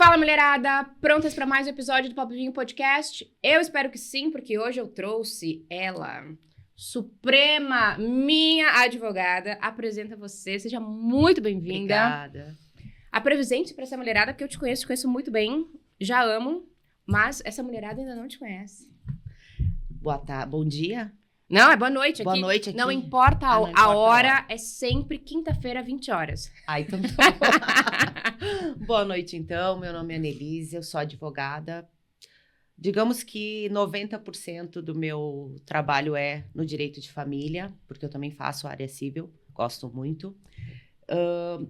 Fala, mulherada! Prontas para mais um episódio do Papo Vinho Podcast? Eu espero que sim, porque hoje eu trouxe ela, Suprema, minha advogada, apresenta você. Seja muito bem-vinda. Obrigada. Apresente para essa mulherada, que eu te conheço muito bem, já amo, mas essa mulherada ainda não te conhece. Boa tarde, bom dia. Não, é boa noite aqui. Boa noite aqui. Não importa não importa a hora, é sempre quinta-feira, 20 horas. Então tá bom. Boa noite, então. Meu nome é Annelise, eu sou advogada. Digamos que 90% do meu trabalho é no direito de família, porque eu também faço área civil, gosto muito.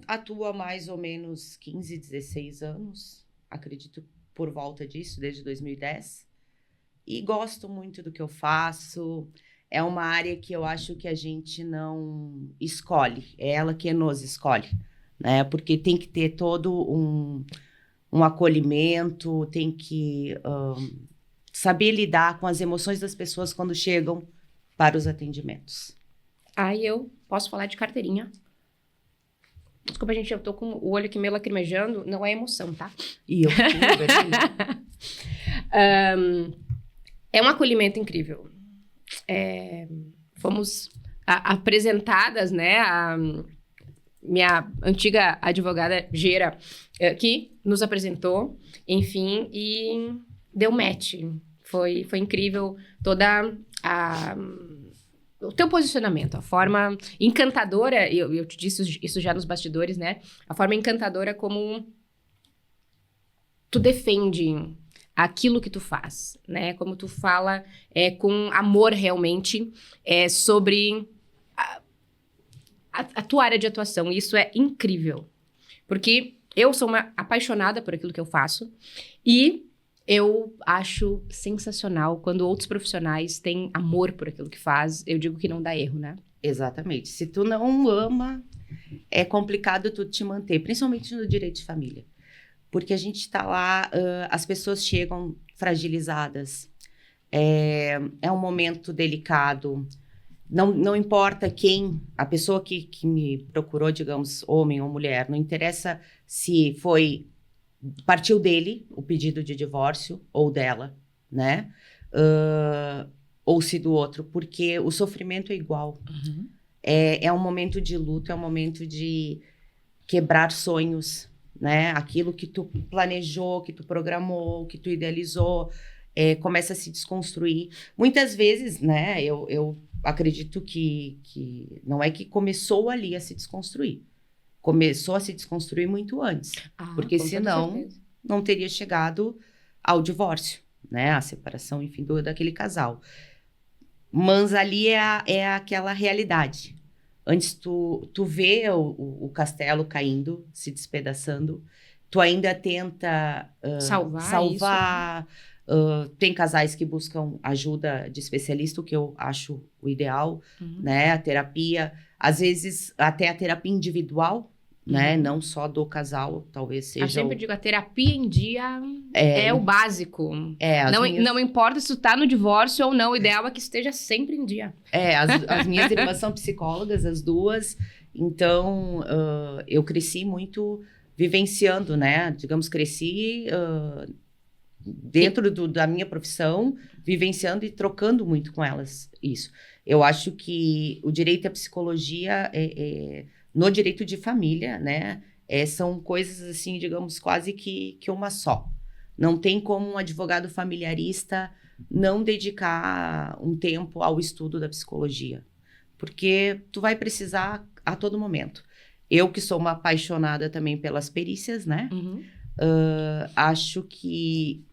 Atuo há mais ou menos 15, 16 anos, acredito por volta disso, desde 2010. E gosto muito do que eu faço. É uma área que eu acho que a gente não escolhe, é ela que nos escolhe, né? Porque tem que ter todo um acolhimento, tem que saber lidar com as emoções das pessoas quando chegam para os atendimentos. Aí eu posso falar de carteirinha. Desculpa, gente, eu tô com o olho aqui meio lacrimejando, não é emoção, tá? E eu fico verdade. É um acolhimento incrível. Fomos apresentadas, né, a minha antiga advogada Gera, que nos apresentou, enfim, e deu match. Foi incrível toda o teu posicionamento, a forma encantadora, eu te disse isso já nos bastidores, né, a forma encantadora como tu defende aquilo que tu faz, né? Como tu fala com amor realmente sobre a tua área de atuação. E isso é incrível. Porque eu sou uma apaixonada por aquilo que eu faço e eu acho sensacional quando outros profissionais têm amor por aquilo que faz. Eu digo que não dá erro, né? Exatamente. Se tu não ama, é complicado tu te manter, principalmente no direito de família. Porque a gente está lá, as pessoas chegam fragilizadas, é um momento delicado, não importa quem, a pessoa que me procurou, digamos, homem ou mulher, não interessa se partiu dele o pedido de divórcio ou dela, né? Ou se do outro, porque o sofrimento é igual. Uhum. É um momento de luto, é um momento de quebrar sonhos, né? Aquilo que tu planejou, que tu programou, que tu idealizou, começa a se desconstruir. Muitas vezes, né? Eu acredito que não é que começou ali a se desconstruir. Começou a se desconstruir muito antes. Porque senão não teria chegado ao divórcio, né? A separação, enfim, daquele casal. Mas ali é aquela realidade. Antes tu vê o castelo caindo, se despedaçando, tu ainda tenta salvar. Tem casais que buscam ajuda de especialista, o que eu acho o ideal, né? A terapia, às vezes até a terapia individual, né? Não só do casal, talvez seja... Eu sempre digo, a terapia em dia é o básico. Não importa se tu tá no divórcio ou não, o ideal é que esteja sempre em dia. As minhas irmãs são psicólogas, as duas, então eu cresci muito vivenciando, né? Digamos, cresci dentro da minha profissão, vivenciando e trocando muito com elas isso. Eu acho que o direito à psicologia no direito de família, né? São coisas assim, digamos, quase que uma só. Não tem como um advogado familiarista não dedicar um tempo ao estudo da psicologia, porque tu vai precisar a todo momento. Eu, que sou uma apaixonada também pelas perícias, né? Acho que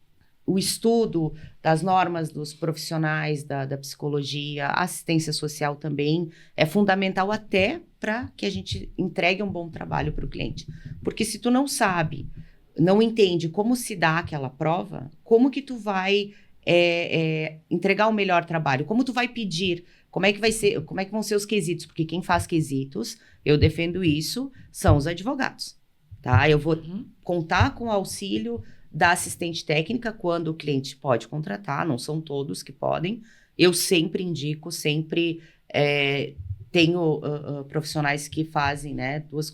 o estudo das normas dos profissionais da psicologia, a assistência social também é fundamental até para que a gente entregue um bom trabalho para o cliente. Porque se tu não sabe, não entende como se dá aquela prova, como que tu vai entregar o melhor trabalho? Como tu vai pedir? Como é que vai ser? Como é que vão ser os quesitos? Porque quem faz quesitos, eu defendo isso, são os advogados, tá? Eu vou contar com o auxílio da assistente técnica quando o cliente pode contratar, não são todos que podem. Eu sempre indico, sempre tenho profissionais que fazem, né? Duas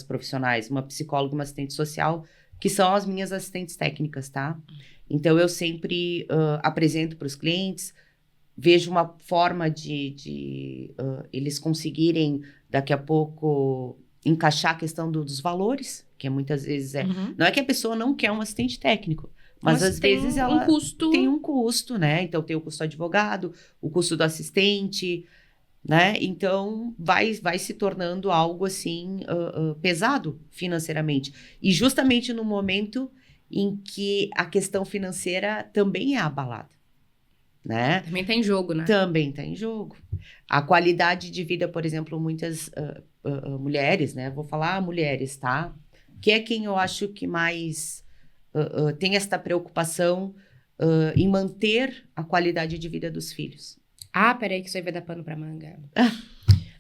profissionais, uma psicóloga e uma assistente social, que são as minhas assistentes técnicas, tá? Então, eu sempre apresento para os clientes, vejo uma forma de eles conseguirem, daqui a pouco, encaixar a questão dos valores, que muitas vezes não é que a pessoa não quer um assistente técnico, mas às vezes ela tem um custo, né? Então, tem o custo do advogado, o custo do assistente, né? Então, vai se tornando algo, assim, pesado financeiramente. E justamente no momento em que a questão financeira também é abalada, né? Também tá em jogo, né? Também tá em jogo. A qualidade de vida, por exemplo, muitas mulheres, né? Vou falar mulheres, tá? Que é quem eu acho que mais tem esta preocupação em manter a qualidade de vida dos filhos. Peraí que isso aí vai dar pano pra manga.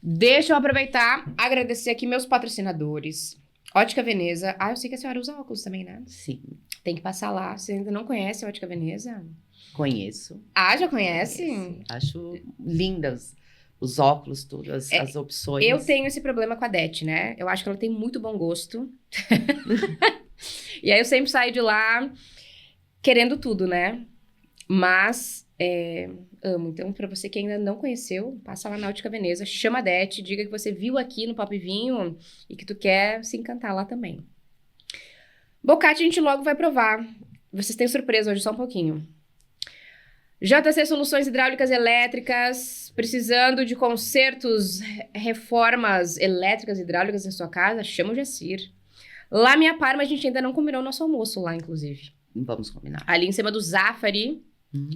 Deixa eu aproveitar, agradecer aqui meus patrocinadores. Ótica Veneza. Eu sei que a senhora usa óculos também, né? Sim. Tem que passar lá. Você ainda não conhece a Ótica Veneza? Conheço. Já conhece? Conheço. Acho lindas os óculos, todas as opções. Eu tenho esse problema com a Det, né? Eu acho que ela tem muito bom gosto. E aí eu sempre saio de lá querendo tudo, né? Mas amo. Então, pra você que ainda não conheceu, passa lá na Ótica Veneza, chama a Det, diga que você viu aqui no Papo e Vinho e que tu quer se encantar lá também. Bocate a gente logo vai provar. Vocês têm surpresa hoje, só um pouquinho. JC Soluções Hidráulicas e Elétricas, precisando de consertos, reformas elétricas e hidráulicas na sua casa, chama o Jacir. Lá Minha Parma, a gente ainda não combinou o nosso almoço lá, inclusive. Vamos combinar. Ali em cima do Zafari,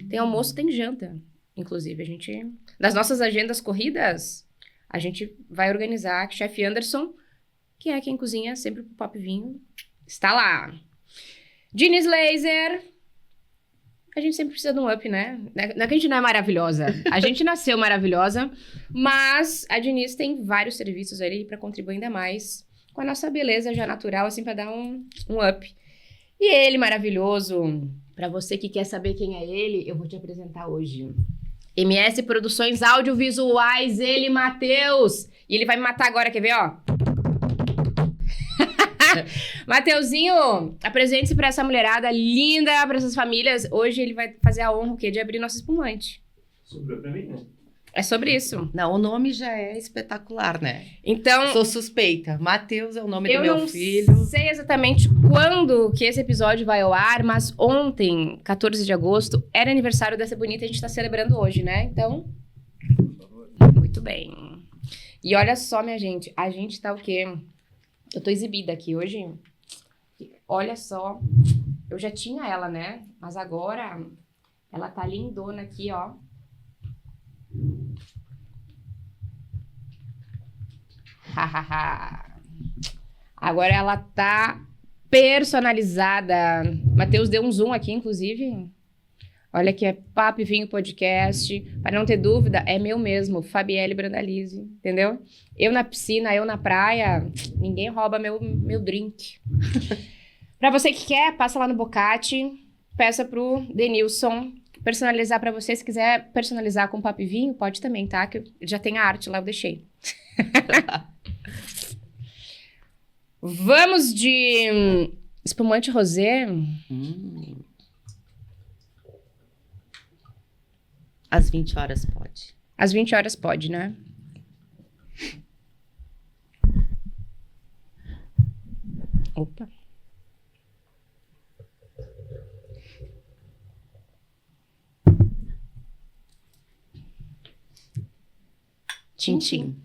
tem almoço, tem janta. Inclusive, a gente... Das nossas agendas corridas, a gente vai organizar que o chefe Anderson, que é quem cozinha sempre pro Papo e Vinho, está lá. Diniz Laser... A gente sempre precisa de um up, né? Não é que a gente não é maravilhosa. A gente nasceu maravilhosa, mas a Diniz tem vários serviços ali para contribuir ainda mais com a nossa beleza já natural, assim, para dar um up. E ele, maravilhoso, para você que quer saber quem é ele, eu vou te apresentar hoje. MS Produções Audiovisuais, ele, Matheus. E ele vai me matar agora, quer ver, ó? Mateuzinho, apresente-se pra essa mulherada linda, pra essas famílias. Hoje ele vai fazer a honra, o quê? De abrir nosso espumante. Sobrou pra mim, né? É sobre isso. Não, o nome já é espetacular, né? Então... Sou suspeita. Matheus é o nome do meu filho. Eu não sei exatamente quando que esse episódio vai ao ar, mas ontem, 14 de agosto, era aniversário dessa bonita, a gente tá celebrando hoje, né? Então, muito bem. E olha só, minha gente, a gente tá o quê? Eu tô exibida aqui hoje. Olha só. Eu já tinha ela, né? Mas agora ela tá lindona aqui, ó. Agora ela tá personalizada. Matheus deu um zoom aqui, inclusive. Olha que é Papo e Vinho Podcast. Para não ter dúvida, é meu mesmo, Fabielle Brandalize, entendeu? Eu na piscina, eu na praia, ninguém rouba meu drink. Para você que quer, passa lá no Bocate, peça pro Denilson personalizar para você. Se quiser personalizar com Papo e Vinho, pode também, tá? Que já tem a arte lá, eu deixei. Vamos de espumante rosé. Às 20 horas pode. Às 20 horas pode, né? Opa. Tchim-tchim.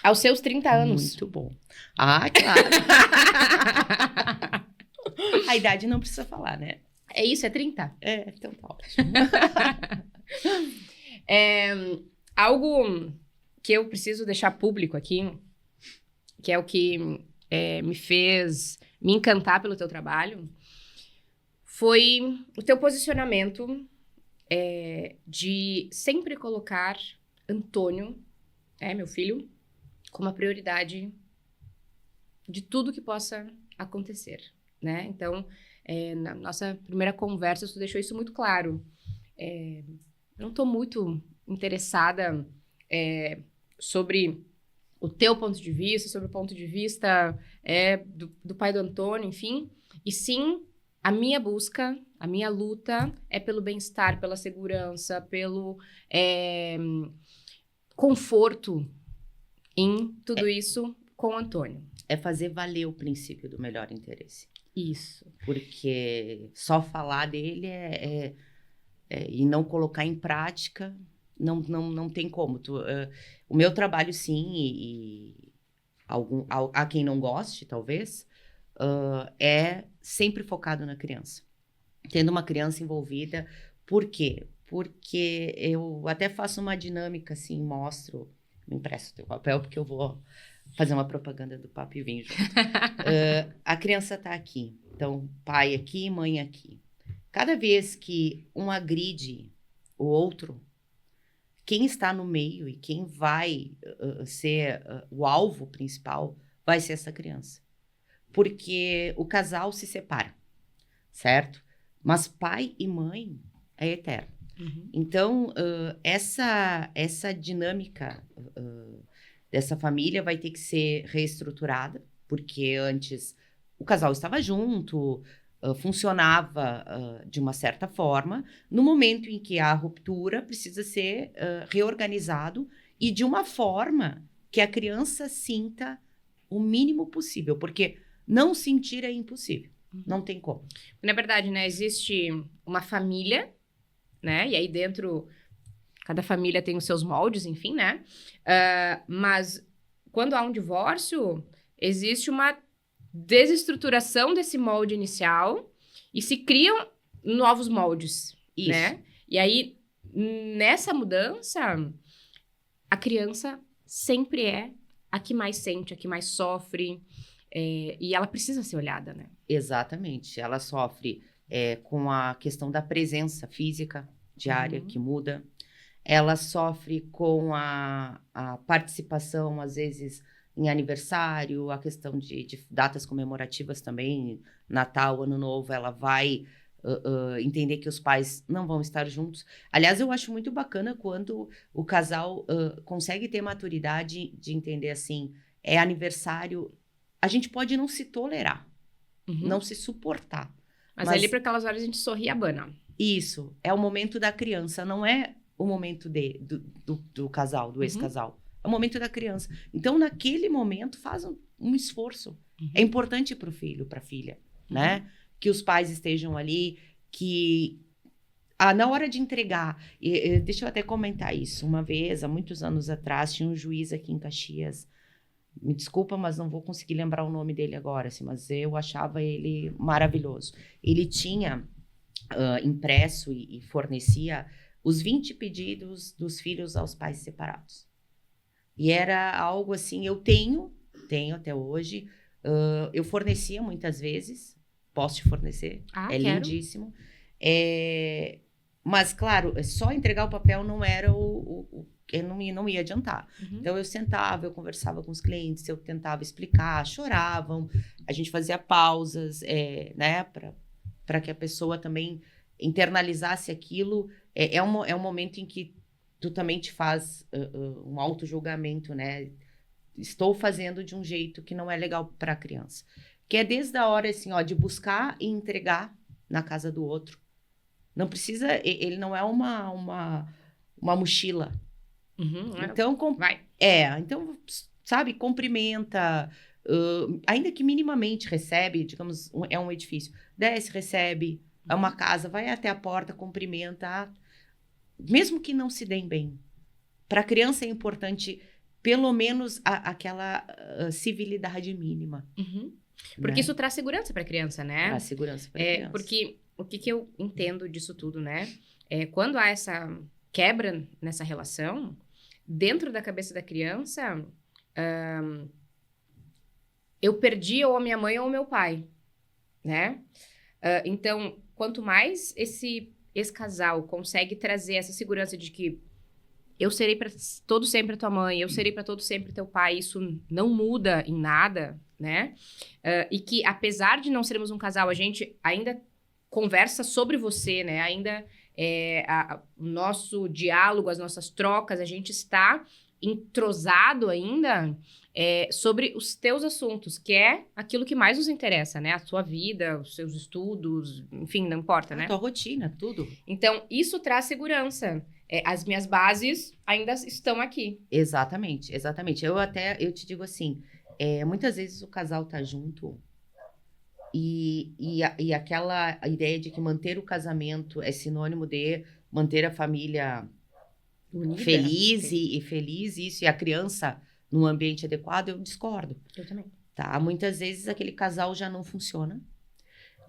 Aos seus 30 anos. Muito bom. Ah, claro. A idade não precisa falar, né? É isso, é 30? Então tá ótimo. Algo que eu preciso deixar público aqui, que é o que me fez me encantar pelo teu trabalho, foi o teu posicionamento de sempre colocar Antônio, meu filho, como a prioridade de tudo que possa acontecer, né? Então, Na nossa primeira conversa, tu deixou isso muito claro. Eu não estou muito interessada sobre o teu ponto de vista, sobre o ponto de vista do pai do Antônio, enfim, e sim a minha busca, a minha luta é pelo bem-estar, pela segurança, pelo conforto em tudo isso com o Antônio. É fazer valer o princípio do melhor interesse. Isso. Porque só falar dele e não colocar em prática, não tem como. O meu trabalho, sim, e há quem não goste, talvez, é sempre focado na criança. Tendo uma criança envolvida. Por quê? Porque eu até faço uma dinâmica, assim, mostro, me empresto o teu papel, porque eu vou fazer uma propaganda do Papo e Vinho junto. A criança está aqui. Então, pai aqui, mãe aqui. Cada vez que um agride o outro, quem está no meio e quem vai ser o alvo principal vai ser essa criança. Porque o casal se separa, certo? Mas pai e mãe é eterno. Uhum. Então, essa dinâmica dessa família vai ter que ser reestruturada, porque antes o casal estava junto, funcionava de uma certa forma. No momento em que há ruptura, precisa ser reorganizado e de uma forma que a criança sinta o mínimo possível, porque não sentir é impossível, não tem como. Na verdade, né, existe uma família, né, e aí dentro, cada família tem os seus moldes, enfim, né, mas quando há um divórcio, existe uma desestruturação desse molde inicial e se criam novos moldes, Isso. né? E aí, nessa mudança, a criança sempre é a que mais sente, a que mais sofre, e ela precisa ser olhada, né? Exatamente. Ela sofre com a questão da presença física diária, que muda. Ela sofre com a participação, às vezes, em aniversário, a questão de datas comemorativas também, Natal, Ano Novo, ela vai entender que os pais não vão estar juntos. Aliás, eu acho muito bacana quando o casal consegue ter maturidade de entender assim, é aniversário, a gente pode não se tolerar, não se suportar. Mas ali para aquelas horas a gente sorri e abana. Isso, é o momento da criança, não é o momento do casal, do ex-casal. É o momento da criança. Então, naquele momento, faz um esforço. É importante para o filho, para a filha, né? Que os pais estejam ali, que... na hora de entregar... deixa eu até comentar isso. Uma vez, há muitos anos atrás, tinha um juiz aqui em Caxias. Me desculpa, mas não vou conseguir lembrar o nome dele agora, assim, mas eu achava ele maravilhoso. Ele tinha impresso e fornecia os 20 pedidos dos filhos aos pais separados. E era algo assim, eu tenho até hoje, eu fornecia muitas vezes, posso te fornecer, quero. Lindíssimo. Mas, claro, só entregar o papel não era não ia adiantar. Então, eu sentava, eu conversava com os clientes, eu tentava explicar, choravam, a gente fazia pausas, né, para que a pessoa também internalizasse aquilo. É um momento em que tu também te faz um auto-julgamento, né? Estou fazendo de um jeito que não é legal para a criança. Que é desde a hora, assim, de buscar e entregar na casa do outro. Não precisa... Ele não é uma mochila. Então, vai. Então, sabe, cumprimenta... ainda que minimamente recebe, digamos, é um edifício. Desce, recebe, é uma casa, vai até a porta, cumprimenta... Mesmo que não se deem bem, para a criança é importante, pelo menos, aquela civilidade mínima. Porque isso traz segurança para a criança, né? Traz segurança para a criança. Porque o que eu entendo disso tudo, né? Quando há essa quebra nessa relação, dentro da cabeça da criança, eu perdi ou a minha mãe ou o meu pai, né? Então, quanto mais esse casal consegue trazer essa segurança de que eu serei para todo sempre a tua mãe, eu serei para todo sempre teu pai, isso não muda em nada, né? E que apesar de não sermos um casal, a gente ainda conversa sobre você, né? Ainda o nosso diálogo, as nossas trocas, a gente está entrosado ainda sobre os teus assuntos, que é aquilo que mais nos interessa, né? A sua vida, os seus estudos, enfim, não importa, né? A tua rotina, tudo. Então, isso traz segurança. As minhas bases ainda estão aqui. Exatamente, exatamente. Eu te digo assim, muitas vezes o casal tá junto e aquela ideia de que manter o casamento é sinônimo de manter a família Unida. feliz e feliz, isso, e a criança num ambiente adequado, eu discordo. Eu também. Tá? Muitas vezes aquele casal já não funciona.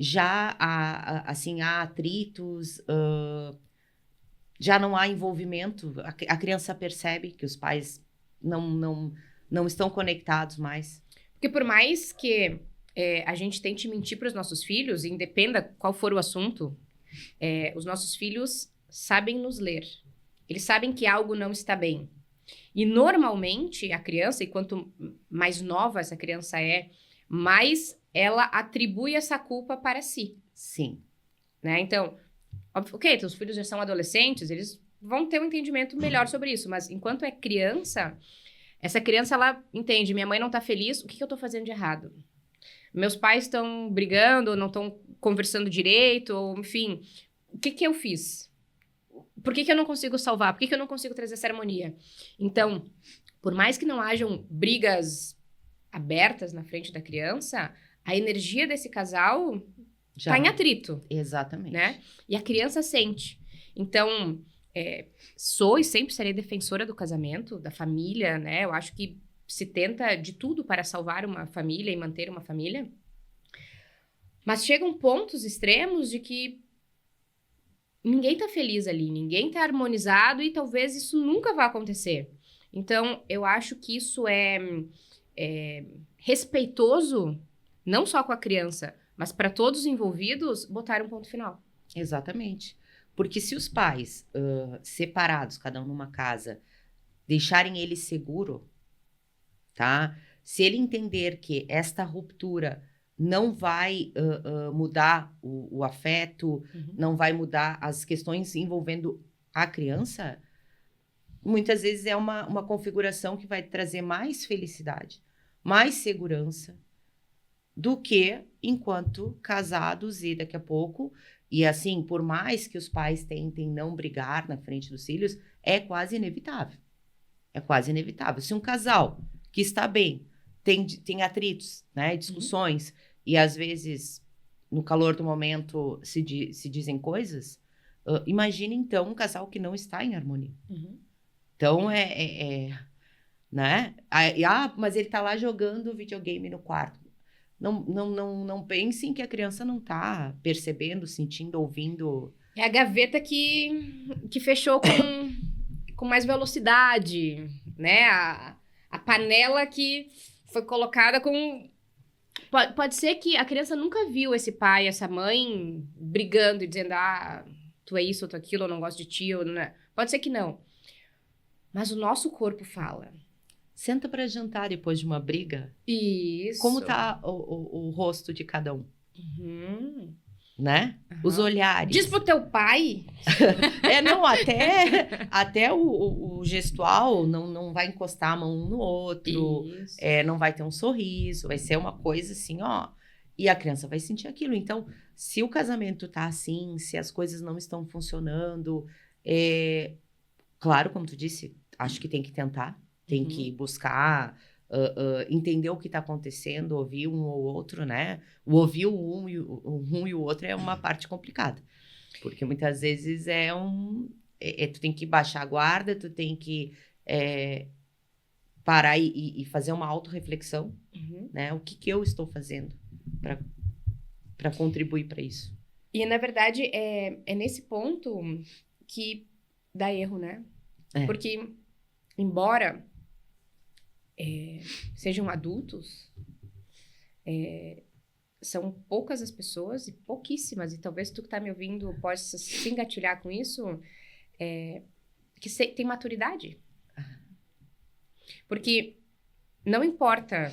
Já há atritos, já não há envolvimento. A criança percebe que os pais não estão conectados mais. Porque por mais que a gente tente mentir para os nossos filhos, independa qual for o assunto, os nossos filhos sabem nos ler. Eles sabem que algo não está bem. E normalmente a criança, e quanto mais nova essa criança mais ela atribui essa culpa para si. Sim. Né? Então, ok, teus filhos já são adolescentes, eles vão ter um entendimento melhor sobre isso. Mas enquanto é criança, essa criança, ela entende, minha mãe não tá feliz, o que eu tô fazendo de errado? Meus pais estão brigando, ou não estão conversando direito, ou enfim, o que eu fiz? Por que eu não consigo salvar? Por que eu não consigo trazer essa harmonia? Então, por mais que não hajam brigas abertas na frente da criança, a energia desse casal tá em atrito. Exatamente. Né? E a criança sente. Então, sou e sempre serei defensora do casamento, da família, né? Eu acho que se tenta de tudo para salvar uma família e manter uma família. Mas chegam pontos extremos de que ninguém tá feliz ali, ninguém tá harmonizado e talvez isso nunca vá acontecer. Então, eu acho que isso é respeitoso, não só com a criança, mas para todos os envolvidos, botar um ponto final. Exatamente. Porque se os pais, separados, cada um numa casa, deixarem ele seguro, tá? Se ele entender que esta ruptura não vai mudar o afeto, não vai mudar as questões envolvendo a criança, muitas vezes é uma configuração que vai trazer mais felicidade, mais segurança, do que enquanto casados e daqui a pouco, e assim, por mais que os pais tentem não brigar na frente dos filhos, é quase inevitável. É quase inevitável. Se um casal que está bem, tem atritos, né, discussões, e às vezes, no calor do momento, se dizem coisas, imagine então um casal que não está em harmonia. Então, né? Mas ele está lá jogando videogame no quarto. Não pensem que a criança não está percebendo, sentindo, ouvindo. É a gaveta que fechou com mais velocidade, né? A panela que foi colocada com... Pode ser que a criança nunca viu esse pai, essa mãe brigando e dizendo, tu é isso, tu é aquilo, eu não gosto de ti. Pode ser que não. Mas o nosso corpo fala. Senta para jantar depois de uma briga. Isso. Como tá o rosto de cada um? Né? Os olhares. Diz pro teu pai. Não, até o gestual não vai encostar a mão um no outro. Isso. Não vai ter um sorriso. Vai ser uma coisa assim, ó. E a criança vai sentir aquilo. Então, se o casamento tá assim, se as coisas não estão funcionando, claro, como tu disse, acho que tem que tentar. Tem que buscar, entender o que está acontecendo, ouvir um ou outro, né? O ouvir um e o outro é uma parte complicada. Porque muitas vezes tu tem que baixar a guarda, tu tem que parar e fazer uma autorreflexão, né? O que eu estou fazendo para contribuir para isso? E, na verdade, é nesse ponto que dá erro, né? Porque, embora... sejam adultos, são poucas as pessoas e pouquíssimas, e talvez tu que tá me ouvindo possa se engatilhar com isso, que tem maturidade. Porque não importa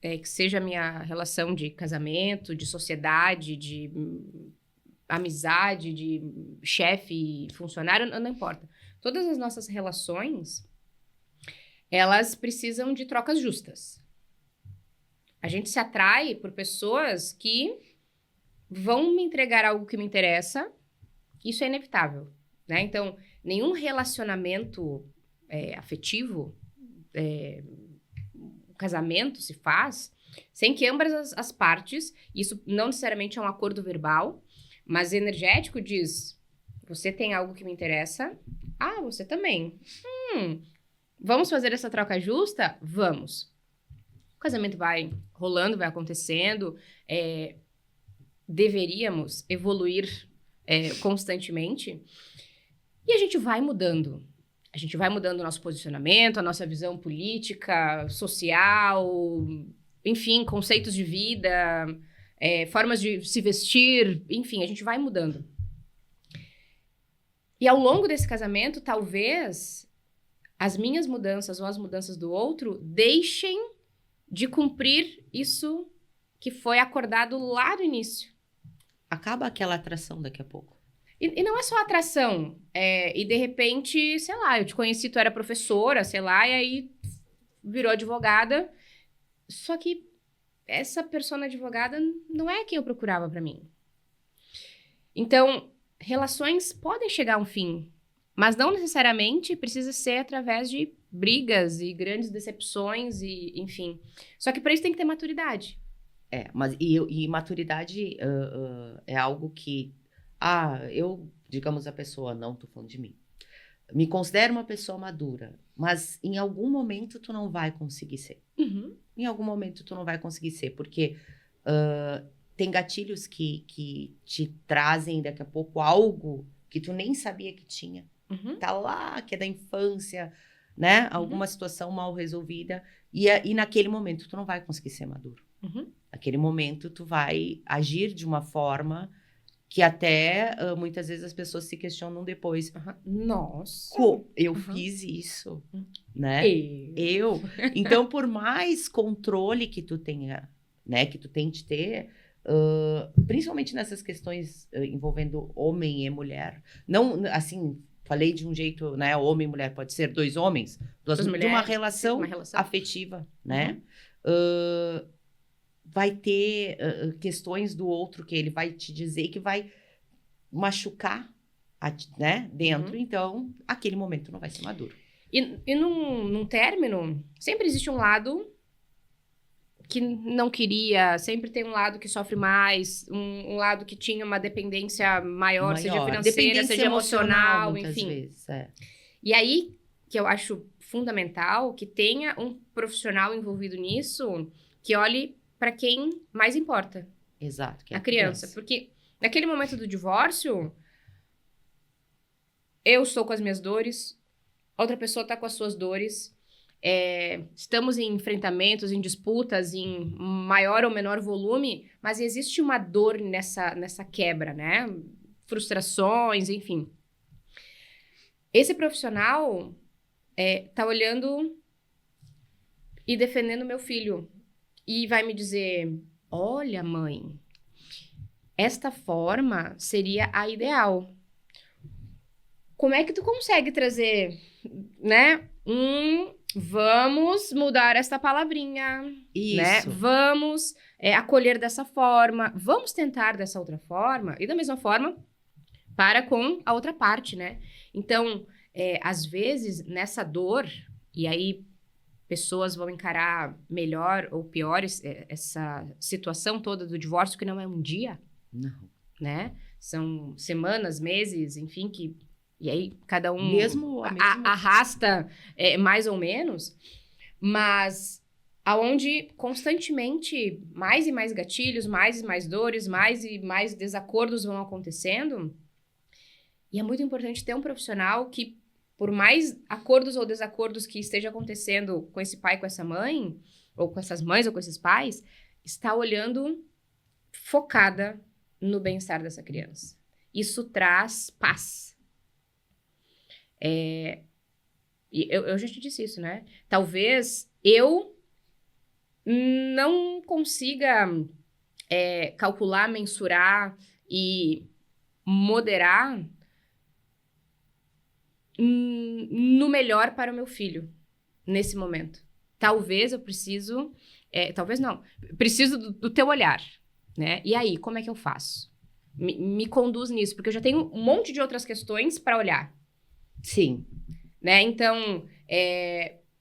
que seja a minha relação de casamento, de sociedade, de amizade, de chefe, funcionário, não importa. Todas as nossas relações, elas precisam de trocas justas. A gente se atrai por pessoas que vão me entregar algo que me interessa. Isso é inevitável, né? Então, nenhum relacionamento afetivo, casamento se faz sem que ambas as partes, isso não necessariamente é um acordo verbal, mas energético diz, você tem algo que me interessa, você também. Vamos fazer essa troca justa? Vamos. O casamento vai rolando, vai acontecendo, deveríamos evoluir constantemente, e a gente vai mudando. A gente vai mudando o nosso posicionamento, a nossa visão política, social, enfim, conceitos de vida, formas de se vestir, enfim, a gente vai mudando. E ao longo desse casamento, talvez as minhas mudanças ou as mudanças do outro deixem de cumprir isso que foi acordado lá no início. Acaba aquela atração daqui a pouco. E não é só atração. E de repente, sei lá, eu te conheci, tu era professora, sei lá, e aí virou advogada. Só que essa persona advogada não é quem eu procurava pra mim. Então, relações podem chegar a um fim, mas não necessariamente precisa ser através de brigas e grandes decepções e, enfim. Só que para isso tem que ter maturidade. Mas maturidade é algo que... digamos a pessoa, não tô falando de mim. Me considero uma pessoa madura, mas em algum momento tu não vai conseguir ser. Uhum. Em algum momento tu não vai conseguir ser, porque tem gatilhos que te trazem daqui a pouco algo que tu nem sabia que tinha. Uhum. Tá lá, que é da infância, né? Alguma situação mal resolvida. E naquele momento tu não vai conseguir ser maduro. Uhum. Naquele momento tu vai agir de uma forma que até muitas vezes as pessoas se questionam depois. Nossa! Eu fiz isso, Uhum. né? Eu. Então, por mais controle que tu tenha, né? Que tu tente ter, principalmente nessas questões envolvendo homem e mulher. Não, assim, falei de um jeito, né? Homem e mulher, pode ser dois homens, duas mulheres, de uma relação afetiva, né? Vai ter questões do outro que ele vai te dizer que vai machucar, né, dentro. Então, aquele momento não vai ser maduro. E num término, sempre existe um lado que não queria, sempre tem um lado que sofre mais, um lado que tinha uma dependência maior. Seja financeira, seja emocional, enfim. Vezes, E aí, que eu acho fundamental, que tenha um profissional envolvido nisso, que olhe para quem mais importa. Exato. Que é a criança. Porque naquele momento do divórcio, eu estou com as minhas dores, outra pessoa está com as suas dores, estamos em enfrentamentos, em disputas, em maior ou menor volume, mas existe uma dor nessa quebra, né? Frustrações, enfim. Esse profissional tá olhando e defendendo meu filho. E vai me dizer, olha, mãe, esta forma seria a ideal. Como é que tu consegue trazer, né? Vamos mudar esta palavrinha. Isso. Né? Vamos acolher dessa forma. Vamos tentar dessa outra forma. E da mesma forma, para com a outra parte, né? Então, às vezes, nessa dor, e aí pessoas vão encarar melhor ou pior essa situação toda do divórcio, que não é um dia. Não. Né? São semanas, meses, enfim, e aí cada um arrasta mais ou menos, mas aonde constantemente mais e mais gatilhos, mais e mais dores, mais e mais desacordos vão acontecendo. E é muito importante ter um profissional que, por mais acordos ou desacordos que esteja acontecendo com esse pai, com essa mãe, ou com essas mães ou com esses pais, está olhando focada no bem-estar dessa criança. Isso traz paz. E eu já te disse isso, né? Talvez eu não consiga calcular, mensurar e moderar no melhor para o meu filho, nesse momento. Talvez eu preciso... talvez não. Preciso do teu olhar, né? E aí, como é que eu faço? Me conduz nisso, porque eu já tenho um monte de outras questões para olhar. Sim. Né? Então,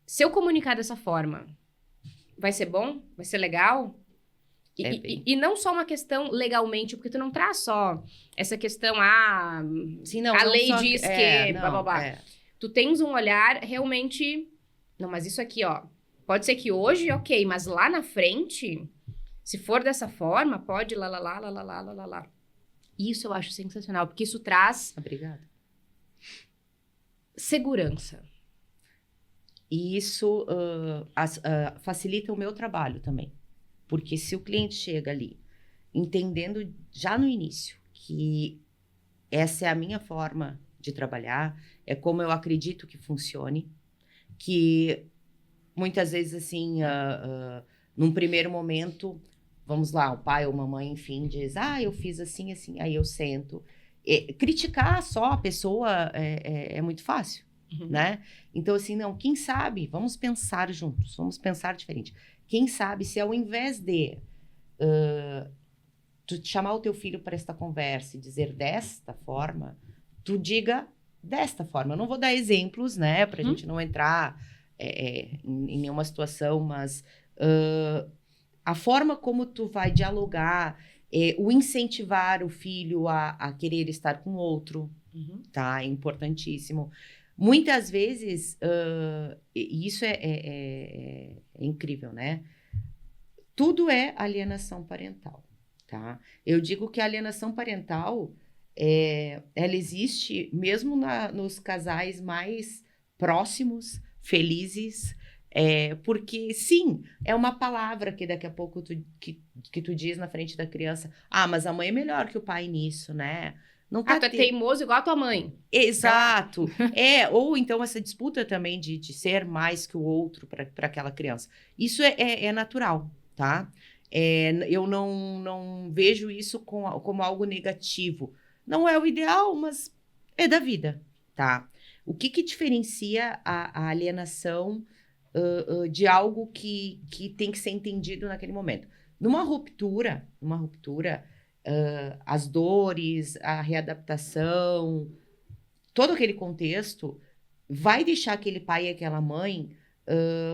se eu comunicar dessa forma, vai ser bom? Vai ser legal? E não só uma questão legalmente, porque tu não traz só essa questão, Sim, não, a não lei só, diz que, blá, blá, blá. É. Tu tens um olhar realmente, não, mas isso aqui, ó, pode ser que hoje, ok, mas lá na frente, se for dessa forma, pode lá, lá, lá, lá, lá, lá, lá, lá, lá. Isso eu acho sensacional, porque isso traz... Obrigada. Segurança. E isso facilita o meu trabalho também. Porque se o cliente chega ali entendendo já no início que essa é a minha forma de trabalhar, é como eu acredito que funcione, que muitas vezes, assim, num primeiro momento, vamos lá, o pai ou mamãe, enfim, diz, eu fiz assim, assim, aí eu sento. Criticar só a pessoa é muito fácil. Uhum. Né? Então, assim, não, quem sabe, vamos pensar juntos, vamos pensar diferente. Quem sabe se ao invés de tu chamar o teu filho para esta conversa e dizer desta forma, tu diga desta forma. Eu não vou dar exemplos, né, pra gente não entrar em nenhuma situação, mas a forma como tu vai dialogar, o incentivar o filho a querer estar com outro, tá? É importantíssimo. Muitas vezes, e isso é incrível, né? Tudo é alienação parental, tá? Eu digo que a alienação parental, ela existe mesmo nos casais mais próximos, felizes, porque, sim, é uma palavra que daqui a pouco que tu diz na frente da criança, mas a mãe é melhor que o pai nisso, né? Não tá tu é teimoso igual a tua mãe. Exato. Ou então essa disputa também de ser mais que o outro para aquela criança. Isso é natural, tá? Eu não vejo isso como algo negativo. Não é o ideal, mas é da vida, tá? O que diferencia a alienação de algo que tem que ser entendido naquele momento? Numa ruptura, as dores, a readaptação, todo aquele contexto vai deixar aquele pai e aquela mãe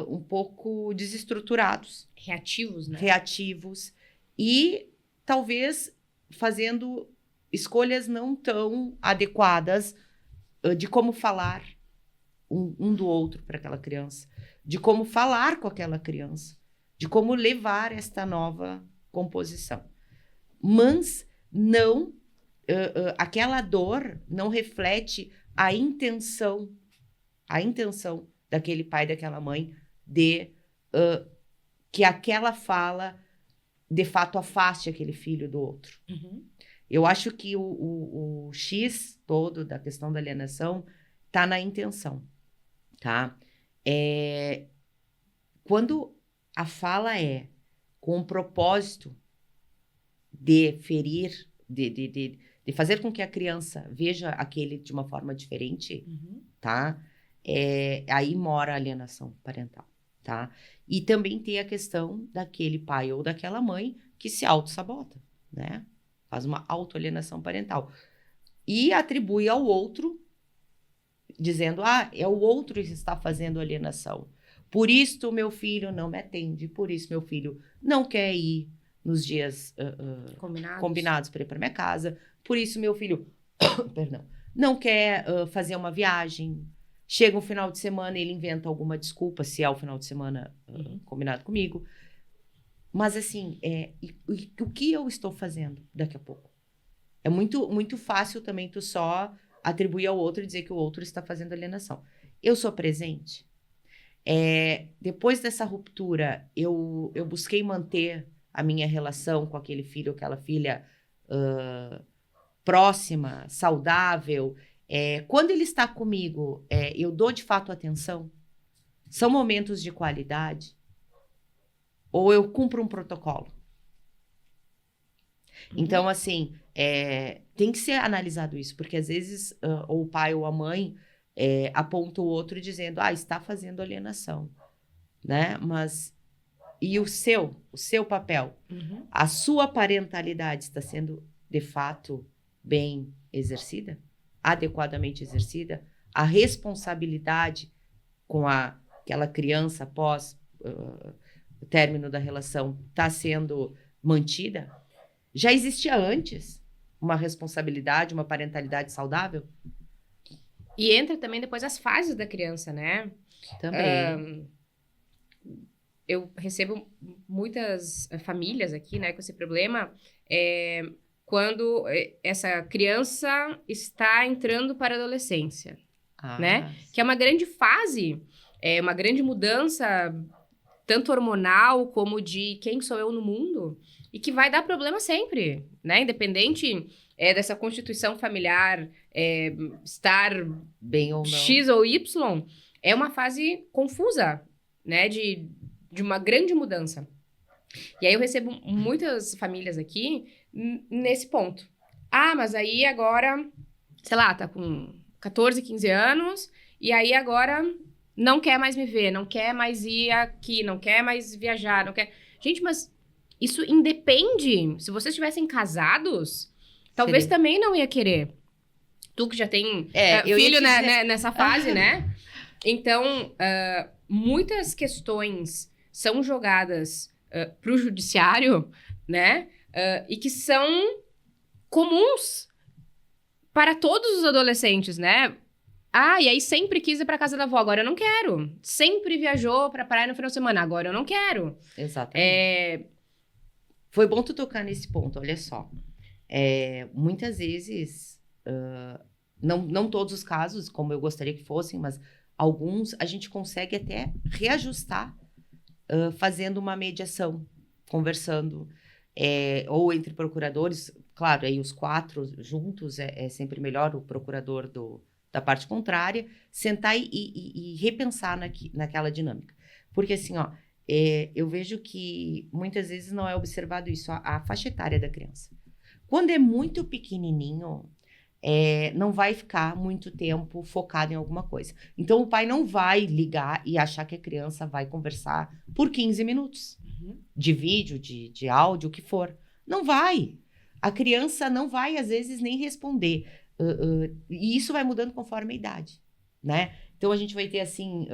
um pouco desestruturados. Reativos, né? Reativos. E talvez fazendo escolhas não tão adequadas de como falar um do outro para aquela criança, de como falar com aquela criança, de como levar esta nova composição. Mas não, aquela dor não reflete a intenção daquele pai, daquela mãe, de que aquela fala, de fato, afaste aquele filho do outro. Eu acho que o X todo da questão da alienação está na intenção, tá? Quando a fala com o propósito de ferir, de fazer com que a criança veja aquele de uma forma diferente, tá? Aí mora a alienação parental, tá? E também tem a questão daquele pai ou daquela mãe que se auto-sabota, né? Faz uma autoalienação parental. E atribui ao outro, dizendo, é o outro que está fazendo alienação. Por isso o meu filho não me atende, por isso meu filho não quer ir nos dias combinados para ir para minha casa. Por isso, meu filho perdão, não quer fazer uma viagem. Chega um final de semana e ele inventa alguma desculpa, se é o final de semana combinado comigo. Mas, assim, o que eu estou fazendo daqui a pouco? É muito, muito fácil também tu só atribuir ao outro e dizer que o outro está fazendo alienação. Eu sou presente. Depois dessa ruptura, eu busquei manter a minha relação com aquele filho ou aquela filha próxima, saudável. Quando ele está comigo, eu dou de fato atenção? São momentos de qualidade? Ou eu cumpro um protocolo? Então, assim, tem que ser analisado isso, porque às vezes ou o pai ou a mãe aponta o outro dizendo, está fazendo alienação, né? Mas e o seu papel? A sua parentalidade está sendo, de fato, bem exercida? Adequadamente exercida? A responsabilidade com aquela criança após o término da relação está sendo mantida? Já existia antes uma responsabilidade, uma parentalidade saudável? E entra também depois as fases da criança, né? Também. Eu recebo muitas famílias aqui, né, com esse problema, quando essa criança está entrando para a adolescência, né? Que é uma grande fase, uma grande mudança, tanto hormonal como de quem sou eu no mundo, e que vai dar problema sempre, né? Independente dessa constituição familiar estar bem ou não. X ou Y, é uma fase confusa, né? De uma grande mudança. E aí eu recebo muitas famílias aqui nesse ponto. Mas aí agora, sei lá, tá com 14, 15 anos, e aí agora não quer mais me ver, não quer mais ir aqui, não quer mais viajar, não quer... Gente, mas isso independe. Se vocês estivessem casados, talvez também não ia querer. Tu que já tem filho nessa fase, né? Então, muitas questões são jogadas para o judiciário, né? E que são comuns para todos os adolescentes, né? E aí sempre quis ir para casa da avó, agora eu não quero. Sempre viajou para praia no final de semana, agora eu não quero. Exatamente. Foi bom tu tocar nesse ponto, olha só. Muitas vezes, não todos os casos, como eu gostaria que fossem, mas alguns a gente consegue até reajustar fazendo uma mediação, conversando, ou entre procuradores, claro, aí os 4 juntos é sempre melhor, o procurador da parte contrária, sentar e repensar naquela dinâmica. Porque assim, eu vejo que muitas vezes não é observado isso, a faixa etária da criança. Quando é muito pequenininho, não vai ficar muito tempo focado em alguma coisa. Então, o pai não vai ligar e achar que a criança vai conversar por 15 minutos. De vídeo, de áudio, o que for. Não vai. A criança não vai, às vezes, nem responder. E isso vai mudando conforme a idade, né? Então, a gente vai ter, assim,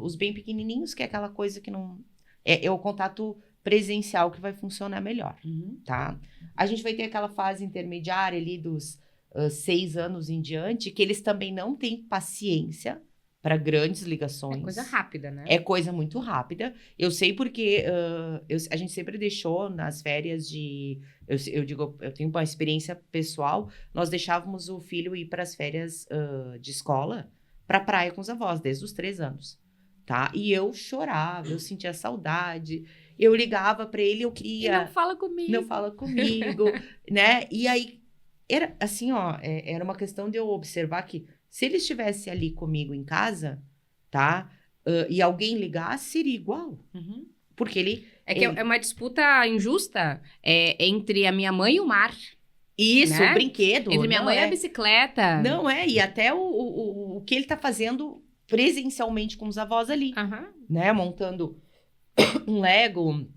os bem pequenininhos, que é aquela coisa que não... É o contato presencial que vai funcionar melhor, tá? A gente vai ter aquela fase intermediária ali dos 6 anos em diante, que eles também não têm paciência para grandes ligações. É coisa rápida, né? É coisa muito rápida. Eu sei porque a gente sempre deixou nas férias de... Eu digo, eu tenho uma experiência pessoal, nós deixávamos o filho ir para as férias de escola para praia com os avós, desde os 3 anos, tá? E eu chorava, eu sentia saudade, eu ligava para ele, eu queria... E não fala comigo. Não fala comigo, né? E aí, era assim, era uma questão de eu observar que se ele estivesse ali comigo em casa, tá? E alguém ligasse, seria igual. Porque ele... É uma disputa injusta entre a minha mãe e o mar. Isso, né? o brinquedo. Entre minha mãe e a bicicleta. Não e até o que ele tá fazendo presencialmente com os avós ali. Né? Montando um Lego,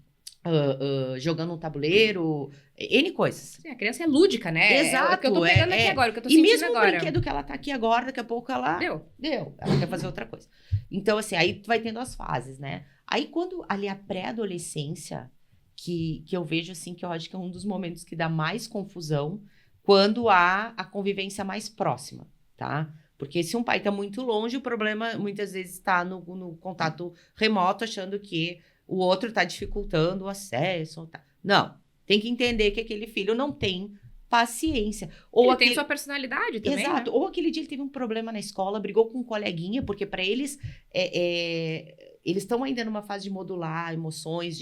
jogando um tabuleiro, N coisas. Sim, a criança é lúdica, né? Exato. É o que eu tô pegando aqui agora, o que eu tô sentindo agora. E mesmo agora. o brinquedo que ela tá aqui agora, daqui a pouco ela... Deu. Ela quer fazer outra coisa. Então, assim, aí tu vai tendo as fases, né? Aí, quando ali a pré-adolescência, que eu vejo, assim, que eu acho que é um dos momentos que dá mais confusão, quando há a convivência mais próxima, tá? Porque se um pai tá muito longe, o problema muitas vezes está no contato remoto, achando que o outro tá dificultando o acesso. Tá. Não, tem que entender que aquele filho não tem paciência. Ou ele tem sua personalidade também, exato. Né? Ou aquele dia ele teve um problema na escola, brigou com um coleguinha, porque para eles, eles estão ainda numa fase de modular emoções,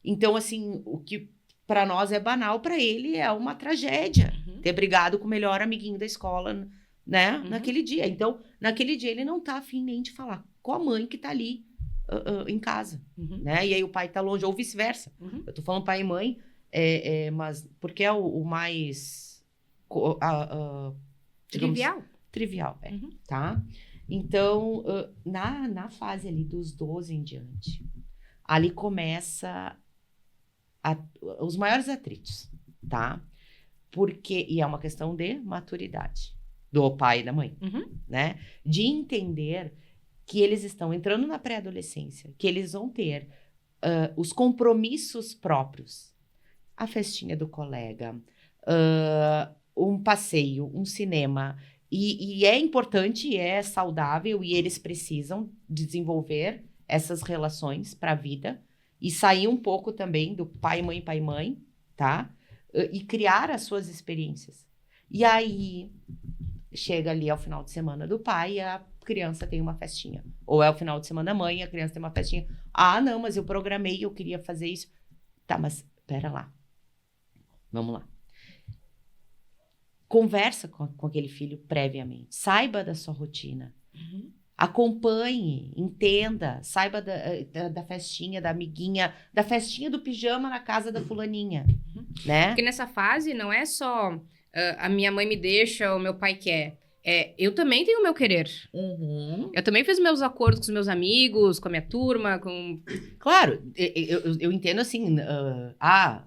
Então, assim, o que para nós é banal, para ele é uma tragédia. Ter brigado com o melhor amiguinho da escola né? Naquele dia. Então, naquele dia ele não tá afim nem de falar com a mãe que tá ali em casa, né? E aí o pai tá longe, ou vice-versa. Eu tô falando pai e mãe, mas porque é o mais... digamos, trivial, tá? Então, na fase ali dos 12 em diante, ali começa os maiores atritos, tá? Porque, e é uma questão de maturidade do pai e da mãe, né? De entender que eles estão entrando na pré-adolescência, que eles vão ter os compromissos próprios, a festinha do colega, um passeio, um cinema, e é importante, é saudável, e eles precisam desenvolver essas relações para a vida, e sair um pouco também do pai, mãe, tá? E criar as suas experiências. E aí, chega ali ao final de semana do pai e a criança tem uma festinha. Ou é o final de semana da mãe e a criança tem uma festinha. Ah, não, mas eu programei, eu queria fazer isso. Tá, mas pera lá. Vamos lá. Conversa com aquele filho previamente. Saiba da sua rotina. Acompanhe, entenda, saiba da festinha, da amiguinha, da festinha do pijama na casa da fulaninha, né? Porque nessa fase não é só a minha mãe me deixa, o meu pai quer. Eu também tenho o meu querer. Eu também fiz meus acordos com os meus amigos, com a minha turma, com... Claro, eu entendo assim,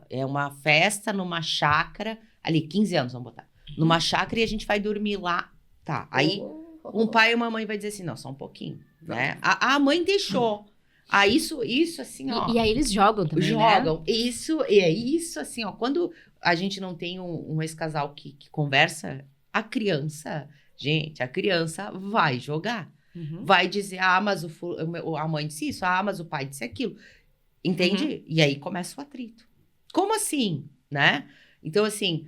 é uma festa numa chácara, ali, 15 anos, vamos botar, numa chácara e a gente vai dormir lá, tá, aí... Um pai e uma mãe vai dizer assim, não, só um pouquinho, né? A mãe deixou. Isso assim, ó. E aí eles jogam também, jogam. né? Isso assim, ó. Quando a gente não tem um ex-casal que conversa, a criança vai jogar. Vai dizer, mas a mãe disse isso, mas o pai disse aquilo. Entende? E aí começa o atrito. Como assim, né? Então, assim,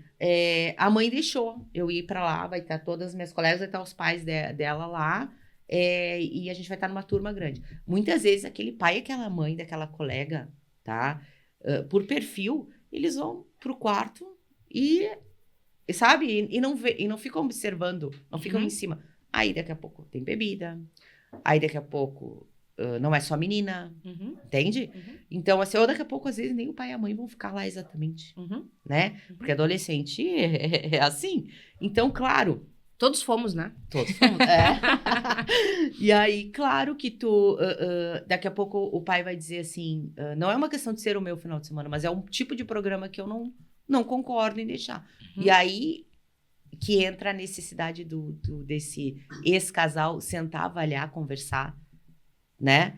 a mãe deixou eu ir pra lá, vai estar todas as minhas colegas, vai estar os pais dela lá, e a gente vai estar numa turma grande. Muitas vezes, aquele pai e aquela mãe daquela colega, tá? Por perfil, eles vão pro quarto e, sabe? E não ficam observando, não ficam em cima. Aí, daqui a pouco, tem bebida. Aí, daqui a pouco... não é só menina, entende? Então, assim, ou daqui a pouco, às vezes, nem o pai e a mãe vão ficar lá exatamente, né? Porque adolescente é assim. Então, claro... Todos fomos, né? Todos fomos, E aí, claro que daqui a pouco o pai vai dizer assim, não é uma questão de ser o meu final de semana, mas é um tipo de programa que eu não concordo em deixar. E aí... que entra a necessidade desse ex-casal sentar, avaliar, conversar, né?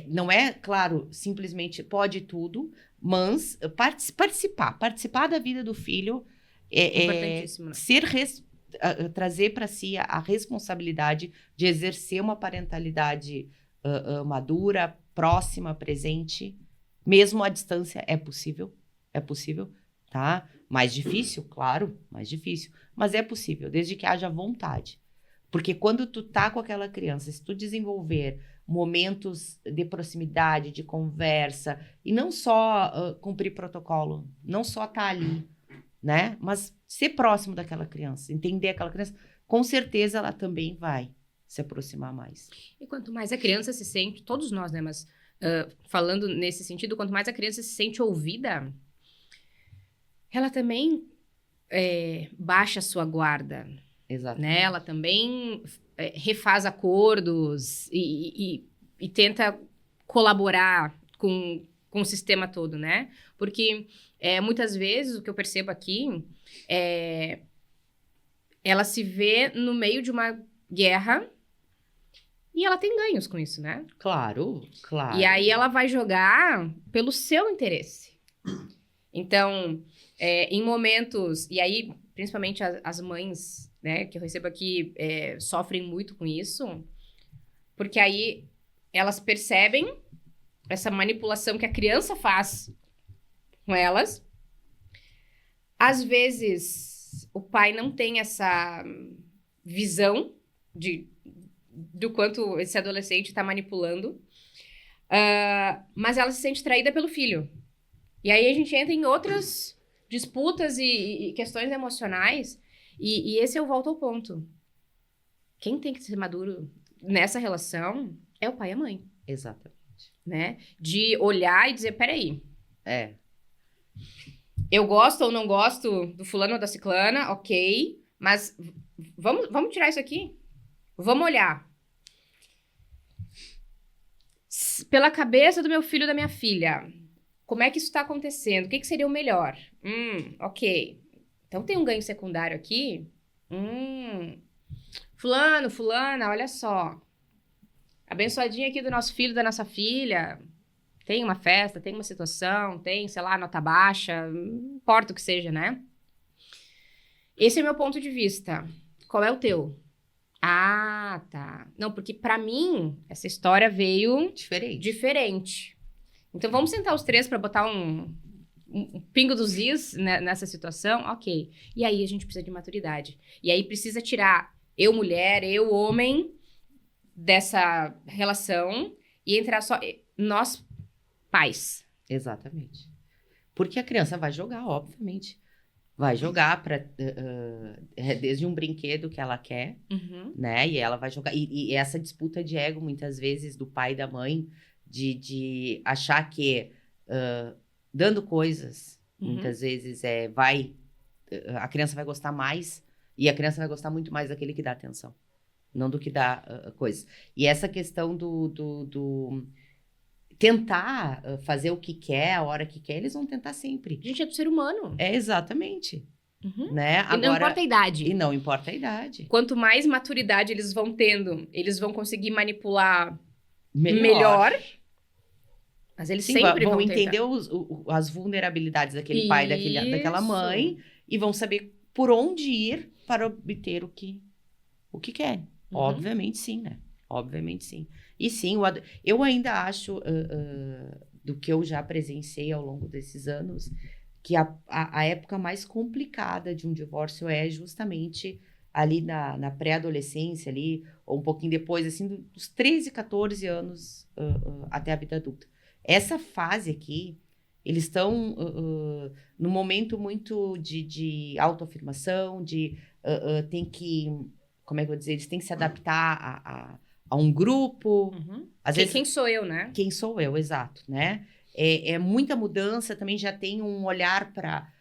Não é, claro, simplesmente pode tudo, mas participar da vida do filho Importantíssimo, né? Trazer para si a responsabilidade de exercer uma parentalidade madura, próxima, presente, mesmo à distância, é possível, tá? Mais difícil, claro, mais difícil, mas é possível, desde que haja vontade. Porque quando tu tá com aquela criança, se tu desenvolver momentos de proximidade, de conversa, e não só cumprir protocolo, não só tá ali, né? Mas ser próximo daquela criança, entender aquela criança, com certeza ela também vai se aproximar mais. E quanto mais a criança se sente, todos nós, né? Mas falando nesse sentido, quanto mais a criança se sente ouvida, ela também baixa a sua guarda. Exato. Né? Ela também refaz acordos e tenta colaborar com o sistema todo, né? Porque muitas vezes o que eu percebo aqui ela se vê no meio de uma guerra e ela tem ganhos com isso, né? Claro. E aí ela vai jogar pelo seu interesse. Então, em momentos... E aí, principalmente as mães, né, que eu recebo aqui, sofrem muito com isso. Porque aí elas percebem essa manipulação que a criança faz com elas. Às vezes, o pai não tem essa visão do quanto esse adolescente está manipulando. Mas ela se sente traída pelo filho. E aí a gente entra em outras disputas e questões emocionais. E esse eu volto ao ponto. quem tem que ser maduro nessa relação é o pai e a mãe, Exatamente. né? De olhar e dizer, peraí, eu gosto ou não gosto do fulano ou da ciclana, ok, mas vamos tirar isso aqui? Vamos olhar. Pela cabeça do meu filho ou da minha filha, como é que isso está acontecendo? O que seria o melhor? Ok. Então tem um ganho secundário aqui. Fulano, fulana, olha só. Abençoadinha aqui do nosso filho, da nossa filha. Tem uma festa, tem uma situação, tem, sei lá, nota baixa, não importa o que seja, né? Esse é o meu ponto de vista. Qual é o teu? Ah, tá. Não, porque pra mim, essa história veio diferente. Então, vamos sentar os três pra botar um pingo dos is nessa situação? Ok. E aí, a gente precisa de maturidade. E aí, precisa tirar eu, mulher, eu, homem, dessa relação e entrar só nós, pais. Exatamente. Porque a criança vai jogar, obviamente. Vai jogar desde um brinquedo que ela quer, né? E ela vai jogar. E essa disputa de ego, muitas vezes, do pai e da mãe, de achar que dando coisas, muitas vezes, a criança vai gostar mais, e a criança vai gostar muito mais daquele que dá atenção, não do que dá coisas. E essa questão do tentar fazer o que quer, a hora que quer, eles vão tentar sempre. A gente é do ser humano. Exatamente. Né? E não importa a idade. E não importa a idade. Quanto mais maturidade eles vão tendo, eles vão conseguir manipular melhor. Mas eles sempre vão entender as vulnerabilidades daquele pai, daquela mãe, e vão saber por onde ir para obter o que querem. Obviamente sim, né? Obviamente sim. E sim, eu ainda acho, do que eu já presenciei ao longo desses anos, que a época mais complicada de um divórcio é justamente ali na pré-adolescência, ali, ou um pouquinho depois, assim, dos 13, 14 anos até a vida adulta. Essa fase aqui, eles estão num momento muito de autoafirmação, tem que, como é que eu vou dizer, eles têm que se adaptar a um grupo. Às vezes, quem sou eu, né? Quem sou eu, exato, né? É muita mudança, também já tem um olhar para...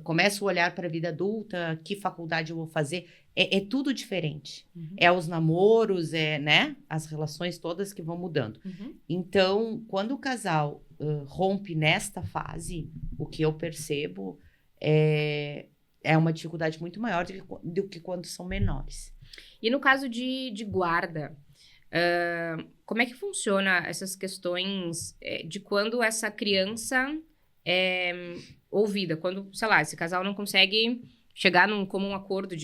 começa o olhar para a vida adulta, que faculdade eu vou fazer. É tudo diferente. É os namoros, né? As relações todas que vão mudando. Então, quando o casal rompe nesta fase, o que eu percebo é uma dificuldade muito maior do que quando são menores. E no caso de guarda... como é que funciona essas questões de quando essa criança é ouvida? Quando, sei lá, esse casal não consegue chegar num comum acordo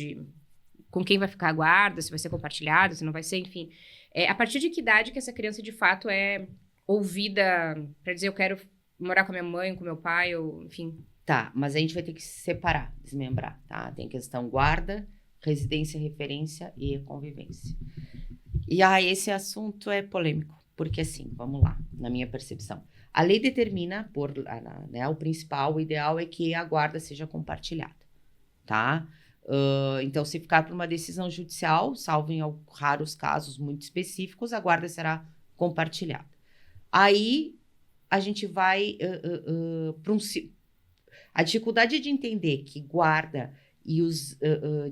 com quem vai ficar a guarda, se vai ser compartilhado, se não vai ser, enfim. A partir de que idade que essa criança, de fato, é ouvida para dizer eu quero morar com a minha mãe, com meu pai, ou enfim? Tá, mas a gente vai ter que separar, desmembrar, tá? Tem questão guarda, residência, referência e convivência. E esse assunto é polêmico, porque assim, vamos lá, na minha percepção. A lei determina, né, o principal, o ideal é que a guarda seja compartilhada, tá? Então, se ficar por uma decisão judicial, salvo em raros casos muito específicos, a guarda será compartilhada. Aí, a gente vai para a dificuldade de entender que guarda e os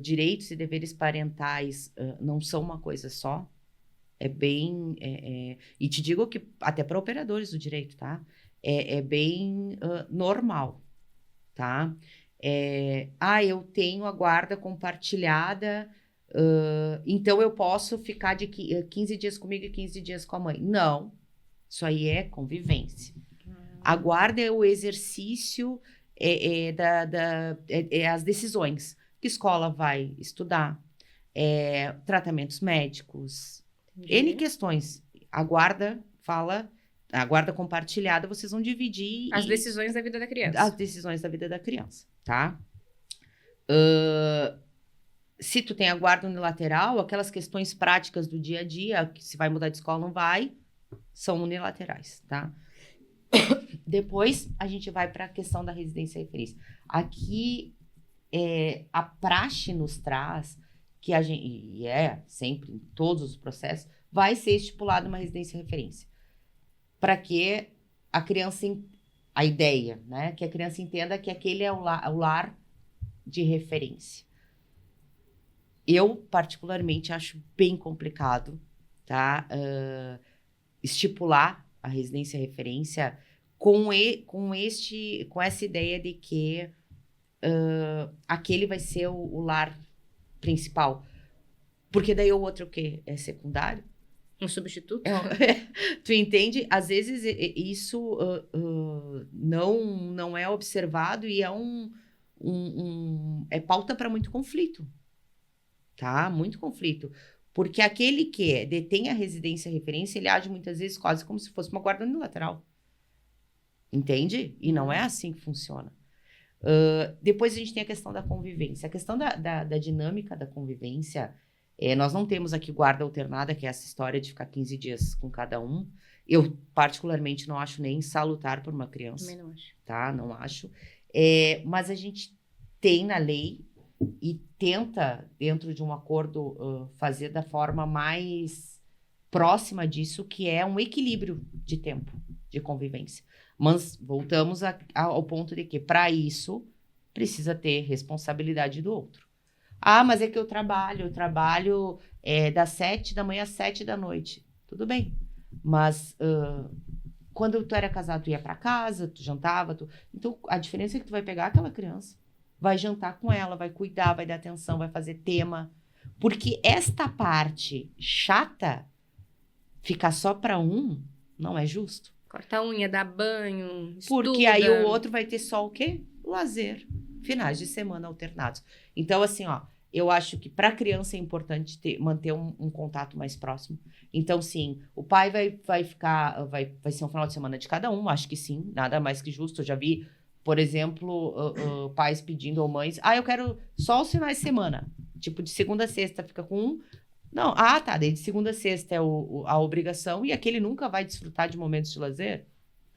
direitos e deveres parentais não são uma coisa só, é bem... e te digo que até para operadores do direito, tá? É bem normal, tá? Eu tenho a guarda compartilhada, então eu posso ficar de 15 dias comigo e 15 dias com a mãe. Não, isso aí é convivência. A guarda é o exercício, as decisões. Que escola vai estudar, tratamentos médicos, N questões. A guarda compartilhada, vocês vão dividir... As decisões da vida da criança. As decisões da vida da criança, tá? Se tu tem a guarda unilateral, aquelas questões práticas do dia a dia, que se vai mudar de escola ou não vai, são unilaterais, tá? Depois, a gente vai para a questão da residência e referência. Aqui, a praxe nos traz que a gente, e é sempre em todos os processos, vai ser estipulada uma residência referência. Para que a criança, a ideia, né? Que a criança entenda que aquele é o lar de referência. Eu, particularmente, acho bem complicado, tá? Estipular a residência referência com essa ideia de que aquele vai ser o lar principal. Porque daí o outro o quê? É secundário? Um substituto? Tu entende? Às vezes isso não é observado e é é pauta para muito conflito. Tá? Muito conflito. Porque aquele que detém a residência referência, ele age muitas vezes quase como se fosse uma guarda unilateral. Entende? E não é assim que funciona. Depois a gente tem a questão da convivência. A questão da dinâmica da convivência, nós não temos aqui guarda alternada, que é essa história de ficar 15 dias com cada um. Eu, particularmente, não acho nem salutar por uma criança. Também não acho. Tá? Não acho. Mas a gente tem na lei e tenta, dentro de um acordo, fazer da forma mais próxima disso, que é um equilíbrio de tempo de convivência. Mas voltamos ao ponto de que, para isso, precisa ter responsabilidade do outro. Ah, mas é que eu trabalho das 7 da manhã às 7 da noite. Tudo bem, mas quando tu era casado, tu ia para casa, tu jantava, então a diferença é que tu vai pegar aquela criança, vai jantar com ela, vai cuidar, vai dar atenção, vai fazer tema. Porque esta parte chata, ficar só para um, não é justo. Cortar a unha, dar banho, Porque estuda. aí o outro vai ter só o quê? Lazer. Finais de semana alternados. Então, assim, eu acho que para a criança é importante manter um contato mais próximo. Então, sim, o pai vai ser um final de semana de cada um, acho que sim, nada mais que justo. Eu já vi, por exemplo, pais pedindo ou mães, eu quero só os finais de semana. Tipo, de segunda a sexta fica com um. Não, tá, daí de segunda a sexta é a obrigação e aquele nunca vai desfrutar de momentos de lazer?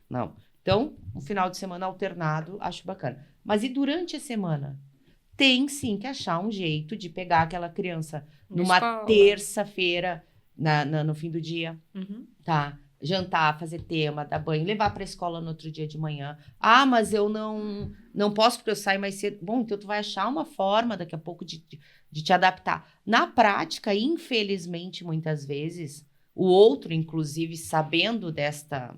Não. Então, um final de semana alternado, acho bacana. Mas e durante a semana? Tem sim que achar um jeito de pegar aquela criança numa terça-feira, no fim do dia, tá? Jantar, fazer tema, dar banho, levar para a escola no outro dia de manhã. Mas eu não posso porque eu saio mais cedo. Bom, então tu vai achar uma forma daqui a pouco de te adaptar. Na prática, infelizmente, muitas vezes, o outro, inclusive, sabendo desta...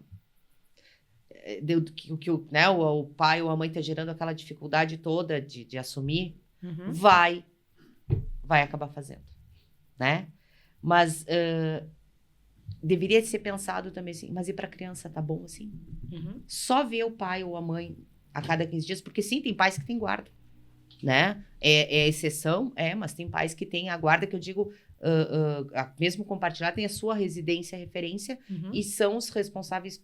que o pai ou a mãe está gerando aquela dificuldade toda de assumir, vai acabar fazendo, né? Mas deveria ser pensado também assim, mas e para a criança, tá bom assim? Só ver o pai ou a mãe a cada 15 dias, porque sim, tem pais que têm guarda, né? É exceção, mas tem pais que têm a guarda, que eu digo, mesmo compartilhar, tem a sua residência referência e são os responsáveis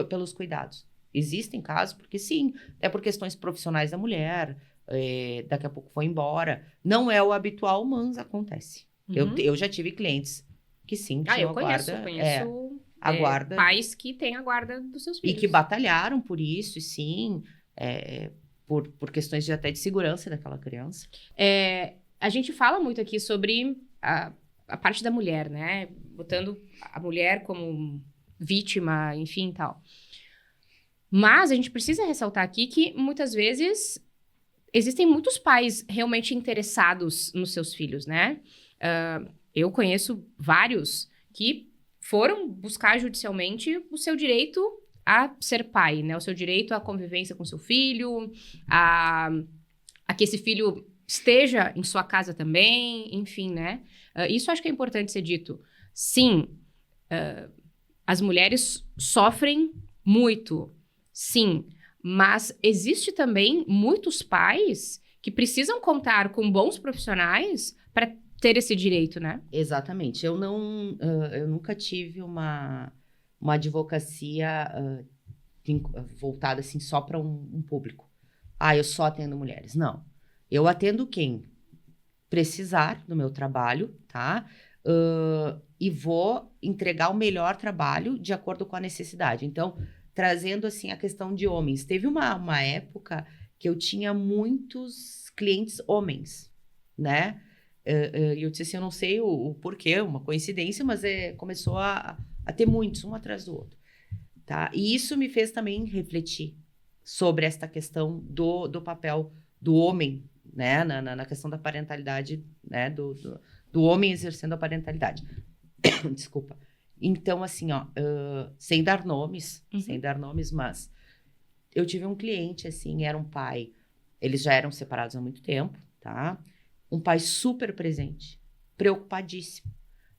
pelos cuidados. Existem casos, porque sim, é por questões profissionais da mulher, daqui a pouco foi embora. Não é o habitual, mas acontece. Eu já tive clientes que sim, tinham eu conheço a guarda. Pais que têm a guarda dos seus filhos. E que batalharam por isso, e sim, por questões até de segurança daquela criança. A gente fala muito aqui sobre a parte da mulher, né? Botando a mulher como vítima, enfim, tal. Mas a gente precisa ressaltar aqui que, muitas vezes, existem muitos pais realmente interessados nos seus filhos, né? Eu conheço vários que foram buscar judicialmente o seu direito a ser pai, né? O seu direito à convivência com seu filho, a que esse filho esteja em sua casa também, enfim, né? Isso acho que é importante ser dito. Sim, as mulheres sofrem muito, sim, mas existe também muitos pais que precisam contar com bons profissionais para ter esse direito, né? Exatamente. Eu nunca tive uma advocacia voltada assim só para um público. Eu só atendo mulheres. Não. Eu atendo quem precisar do meu trabalho, tá? E vou entregar o melhor trabalho de acordo com a necessidade. Então, trazendo assim a questão de homens. Teve uma época que eu tinha muitos clientes homens, né? E eu disse assim, eu não sei o porquê, uma coincidência, mas começou a ter muitos, um atrás do outro. Tá? E isso me fez também refletir sobre esta questão do papel do homem, né? Na questão da parentalidade, né? Do homem exercendo a parentalidade. Desculpa. Então, assim, ó, sem dar nomes, mas eu tive um cliente, assim, era um pai, eles já eram separados há muito tempo, tá? Um pai super presente, preocupadíssimo,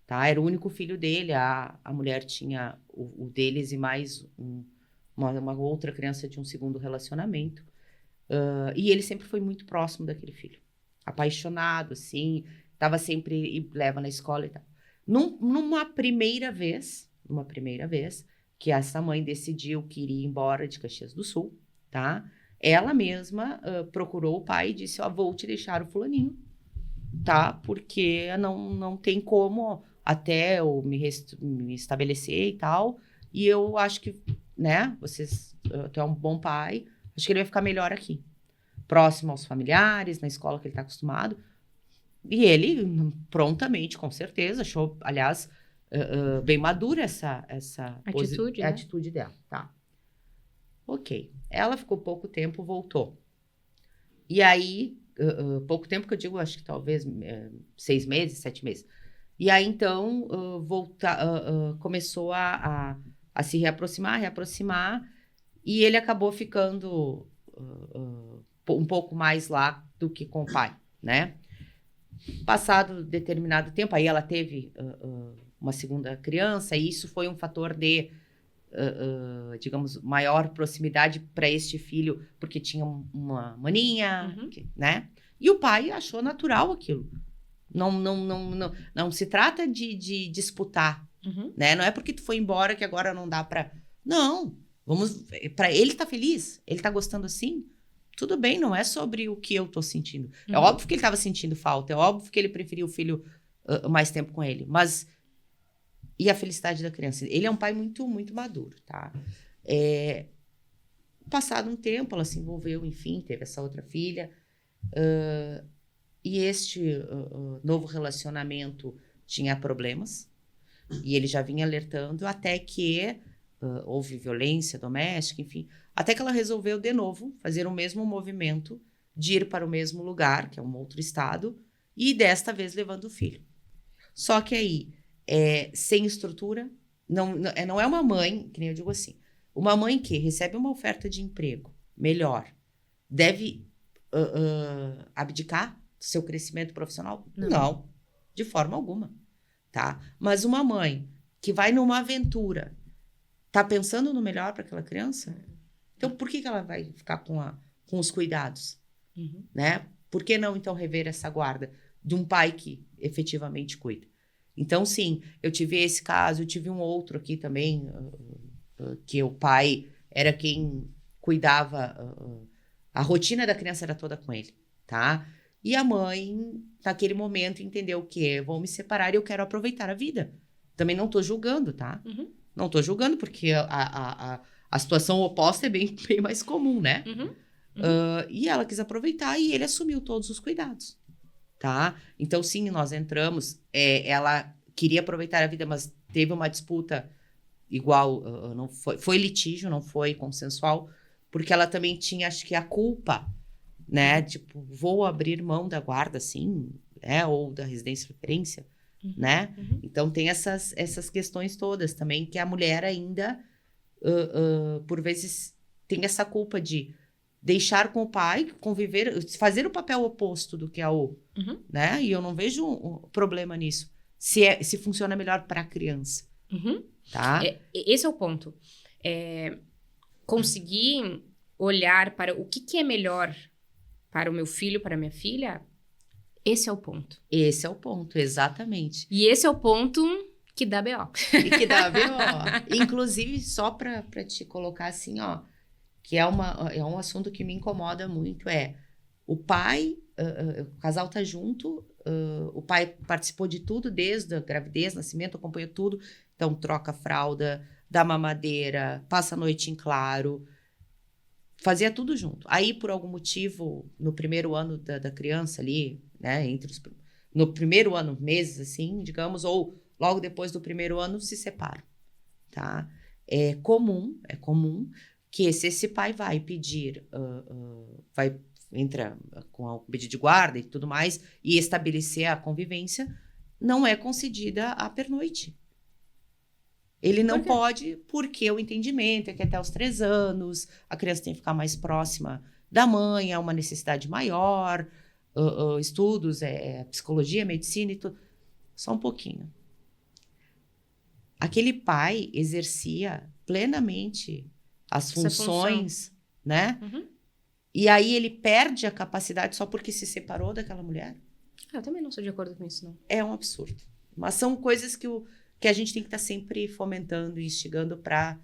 tá? Era o único filho dele, a mulher tinha o deles e mais uma outra criança de um segundo relacionamento. E ele sempre foi muito próximo daquele filho. Apaixonado, assim, tava sempre, e leva na escola e tal. Numa primeira vez, que essa mãe decidiu que iria embora de Caxias do Sul, tá? Ela mesma procurou o pai e disse, ó, vou te deixar o fulaninho, tá? Porque não tem como até eu me estabelecer e tal. E eu acho que, né, tu é um bom pai, acho que ele vai ficar melhor aqui. Próximo aos familiares, na escola que ele está acostumado. E ele, prontamente, com certeza, achou, aliás, bem madura essa atitude, né? atitude dela. Tá. Ok. Ela ficou pouco tempo, voltou. E aí, pouco tempo que eu digo, acho que talvez 6 meses, 7 meses. E aí, então, começou a se reaproximar, e ele acabou ficando um pouco mais lá do que com o pai, né? Passado determinado tempo, aí ela teve uma segunda criança, e isso foi um fator de, digamos, maior proximidade para este filho, porque tinha uma maninha, né? E o pai achou natural aquilo. Não se trata de disputar, né? Não é porque tu foi embora que agora não dá para... Não, para ele tá feliz, ele tá gostando assim, tudo bem, não é sobre o que eu tô sentindo. É óbvio que ele tava sentindo falta, é óbvio que ele preferia o filho mais tempo com ele, mas e a felicidade da criança? Ele é um pai muito, muito maduro, tá? Passado um tempo, ela se envolveu, enfim, teve essa outra filha, e este novo relacionamento tinha problemas, e ele já vinha alertando, até que houve violência doméstica, enfim, até que ela resolveu de novo fazer o mesmo movimento de ir para o mesmo lugar, que é um outro estado, e desta vez levando o filho. Só que aí, sem estrutura, não é uma mãe, que nem eu digo assim, uma mãe que recebe uma oferta de emprego melhor, deve abdicar do seu crescimento profissional? Não, de forma alguma, tá? Mas uma mãe que vai numa aventura, tá pensando no melhor para aquela criança? Então, por que ela vai ficar com os cuidados? Né? Por que não, então, rever essa guarda de um pai que efetivamente cuida? Então, sim, eu tive esse caso, eu tive um outro aqui também, que o pai era quem cuidava, a rotina da criança era toda com ele, tá? E a mãe, naquele momento, entendeu que vou me separar e eu quero aproveitar a vida. Também não tô julgando, tá? Não tô julgando, porque a situação oposta é bem mais comum, né? E ela quis aproveitar e ele assumiu todos os cuidados, tá? Então, sim, nós entramos. Ela queria aproveitar a vida, mas teve uma disputa igual, não foi litígio, não foi consensual, porque ela também tinha, acho que, a culpa, né? Tipo, vou abrir mão da guarda, assim, né? Ou da residência de preferência, né? Então, tem essas questões todas também, que a mulher ainda, por vezes, tem essa culpa de deixar com o pai, conviver, fazer o papel oposto do que é né? E eu não vejo um problema nisso, se funciona melhor para a criança, tá? Esse é o ponto. Conseguir olhar para o que é melhor para o meu filho, para a minha filha, esse é o ponto. Esse é o ponto, exatamente. E esse é o ponto que dá B.O. E que dá B.O. Inclusive, só para te colocar assim, ó, que é um assunto que me incomoda muito, o pai, o casal tá junto, o pai participou de tudo, desde a gravidez, nascimento, acompanhou tudo, então troca a fralda, dá mamadeira, passa a noite em claro, fazia tudo junto. Aí, por algum motivo, no primeiro ano da criança ali, né, no primeiro ano, meses assim, digamos, ou logo depois do primeiro ano, se separam, tá? É comum que se esse pai vai pedir, vai entrar com o pedido de guarda e tudo mais, e estabelecer a convivência, não é concedida a pernoite. Ele não pode, porque o entendimento é que até os 3 anos a criança tem que ficar mais próxima da mãe, é uma necessidade maior, estudos, psicologia, medicina e tudo. Só um pouquinho. Aquele pai exercia plenamente as funções, né? Uhum. E aí ele perde a capacidade só porque se separou daquela mulher. Eu também não sou de acordo com isso, não. É um absurdo. Mas são coisas que a gente tem que estar sempre fomentando e instigando para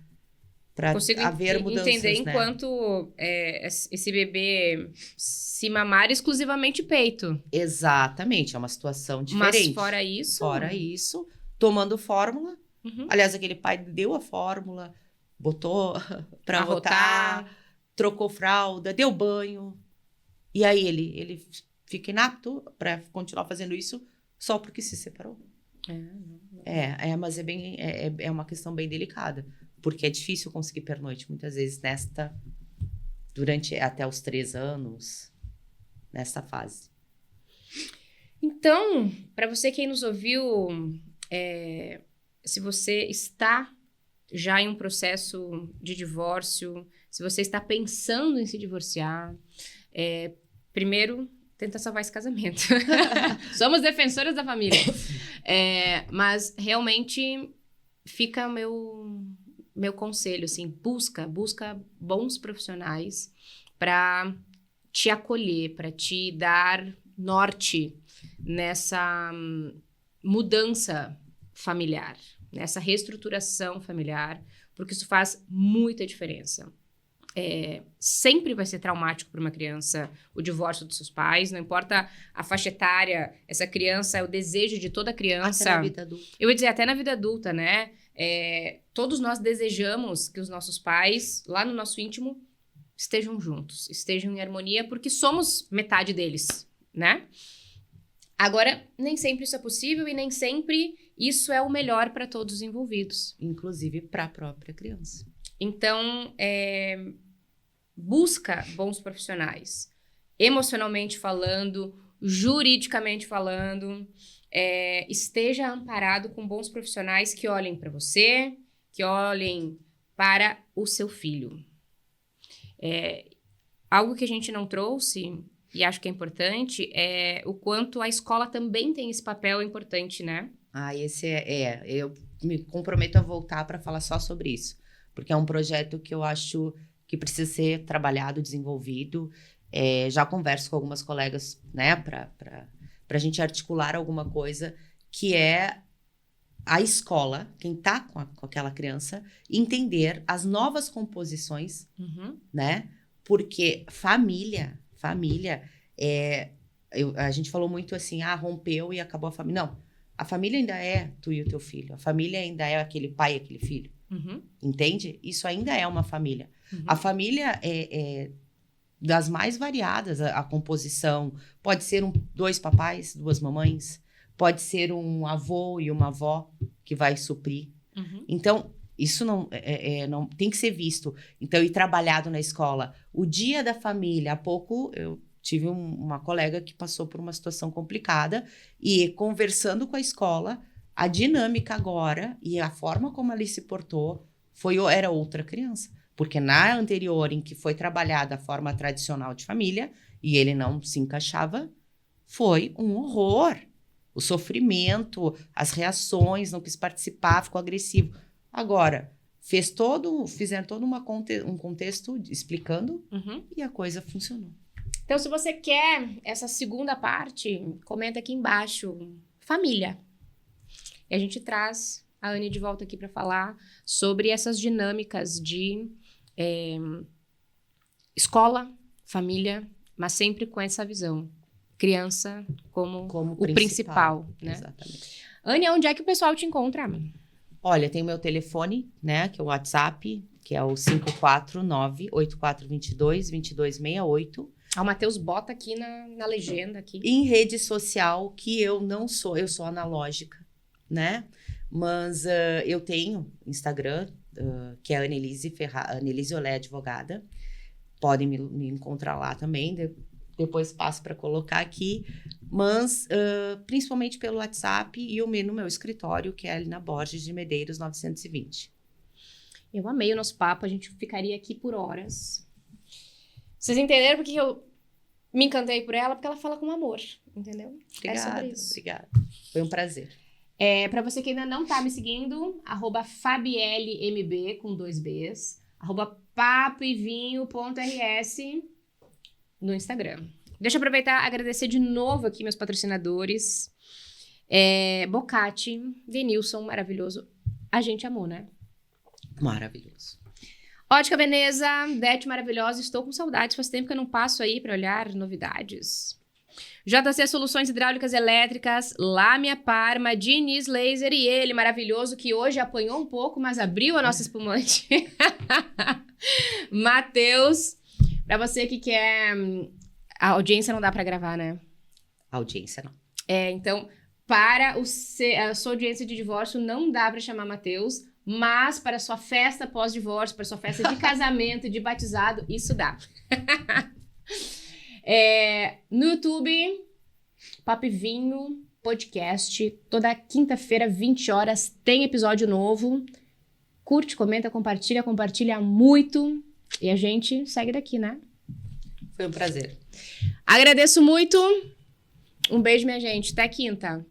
haver mudanças, entender né? enquanto esse bebê se mamar exclusivamente peito. Exatamente, é uma situação diferente. Mas fora isso... Fora isso, tomando fórmula. Uhum. Aliás, aquele pai deu a fórmula, botou para rotar, trocou fralda, deu banho. E aí ele fica inapto para continuar fazendo isso só porque se separou. Mas é uma questão bem delicada, porque é difícil conseguir pernoite muitas vezes durante até os 3 anos, nessa fase. Então, para você que nos ouviu, se você está já em um processo de divórcio, se você está pensando em se divorciar, primeiro, tenta salvar esse casamento. Somos defensoras da família. Mas realmente fica meu conselho, assim, busca bons profissionais para te acolher, para te dar norte nessa mudança familiar, nessa reestruturação familiar, porque isso faz muita diferença. Sempre vai ser traumático para uma criança o divórcio dos seus pais, não importa a faixa etária, essa criança é o desejo de toda criança. Até na vida adulta. Eu ia dizer, até na vida adulta, né? Todos nós desejamos que os nossos pais, lá no nosso íntimo, estejam juntos, estejam em harmonia, porque somos metade deles, né? Agora, nem sempre isso é possível e nem sempre isso é o melhor para todos os envolvidos. Inclusive para a própria criança. Então, busca bons profissionais, emocionalmente falando, juridicamente falando, esteja amparado com bons profissionais que olhem para você, que olhem para o seu filho. Algo que a gente não trouxe, e acho que é importante, é o quanto a escola também tem esse papel importante, né? Esse eu me comprometo a voltar para falar só sobre isso, porque é um projeto que eu acho que precisa ser trabalhado, desenvolvido. Já converso com algumas colegas, né, para a gente articular alguma coisa, que é a escola, quem está com aquela criança, entender as novas composições, né? Porque família, a gente falou muito assim, rompeu e acabou a família. Não, a família ainda é tu e o teu filho, a família ainda é aquele pai e aquele filho. Entende? Isso ainda é uma família. A família é das mais variadas, a composição. Pode ser 2 papais, 2 mamães. Pode ser um avô e uma avó que vai suprir. Então, isso não tem que ser visto. Então, e trabalhado na escola. O dia da família, há pouco eu tive uma colega que passou por uma situação complicada e conversando com a escola, a dinâmica agora e a forma como ela se portou era outra criança. Porque na anterior, em que foi trabalhada a forma tradicional de família, e ele não se encaixava, foi um horror. O sofrimento, as reações, não quis participar, ficou agressivo. Agora, fizeram todo um contexto explicando e a coisa funcionou. Então, se você quer essa segunda parte, comenta aqui embaixo, família. E a gente traz a Anne de volta aqui para falar sobre essas dinâmicas de escola, família, mas sempre com essa visão. Criança como o principal, né? Exatamente. Anne, onde é que o pessoal te encontra? Olha, tem o meu telefone, né, que é o WhatsApp, que é o 549-8422-2268. O Matheus bota aqui na legenda. Aqui. Em rede social, que eu não sou, eu sou analógica, né? Mas eu tenho Instagram, que é a Annelise Olé Advogada. Podem me encontrar lá também, depois passo para colocar aqui. Mas principalmente pelo WhatsApp e no meu escritório, que é ali na Borges de Medeiros 920. Eu amei o nosso papo, a gente ficaria aqui por horas. Vocês entenderam porque eu me encantei por ela? Porque ela fala com amor, entendeu? Obrigada. Foi um prazer. Para você que ainda não tá me seguindo, @FabielleMB com 2 Bs, @papoevinho.rs no Instagram. Deixa eu aproveitar e agradecer de novo aqui meus patrocinadores. Bocati, Denilson, maravilhoso. A gente amou, né? Maravilhoso. Ótica Veneza, Dete maravilhosa, estou com saudades, faz tempo que eu não passo aí para olhar novidades. JC Soluções Hidráulicas Elétricas, Lâmia Parma, Diniz Laser e ele, maravilhoso, que hoje apanhou um pouco, mas abriu a nossa espumante. Matheus, para você que quer... A audiência não dá para gravar, né? A audiência não. Então, para a sua audiência de divórcio, não dá para chamar Matheus, mas para sua festa pós-divórcio, para sua festa de casamento, de batizado, isso dá. No YouTube, Papo e Vinho Podcast, toda quinta-feira, 20 horas, tem episódio novo. Curte, comenta, compartilha muito. E a gente segue daqui, né? Foi um prazer. Agradeço muito. Um beijo, minha gente. Até quinta.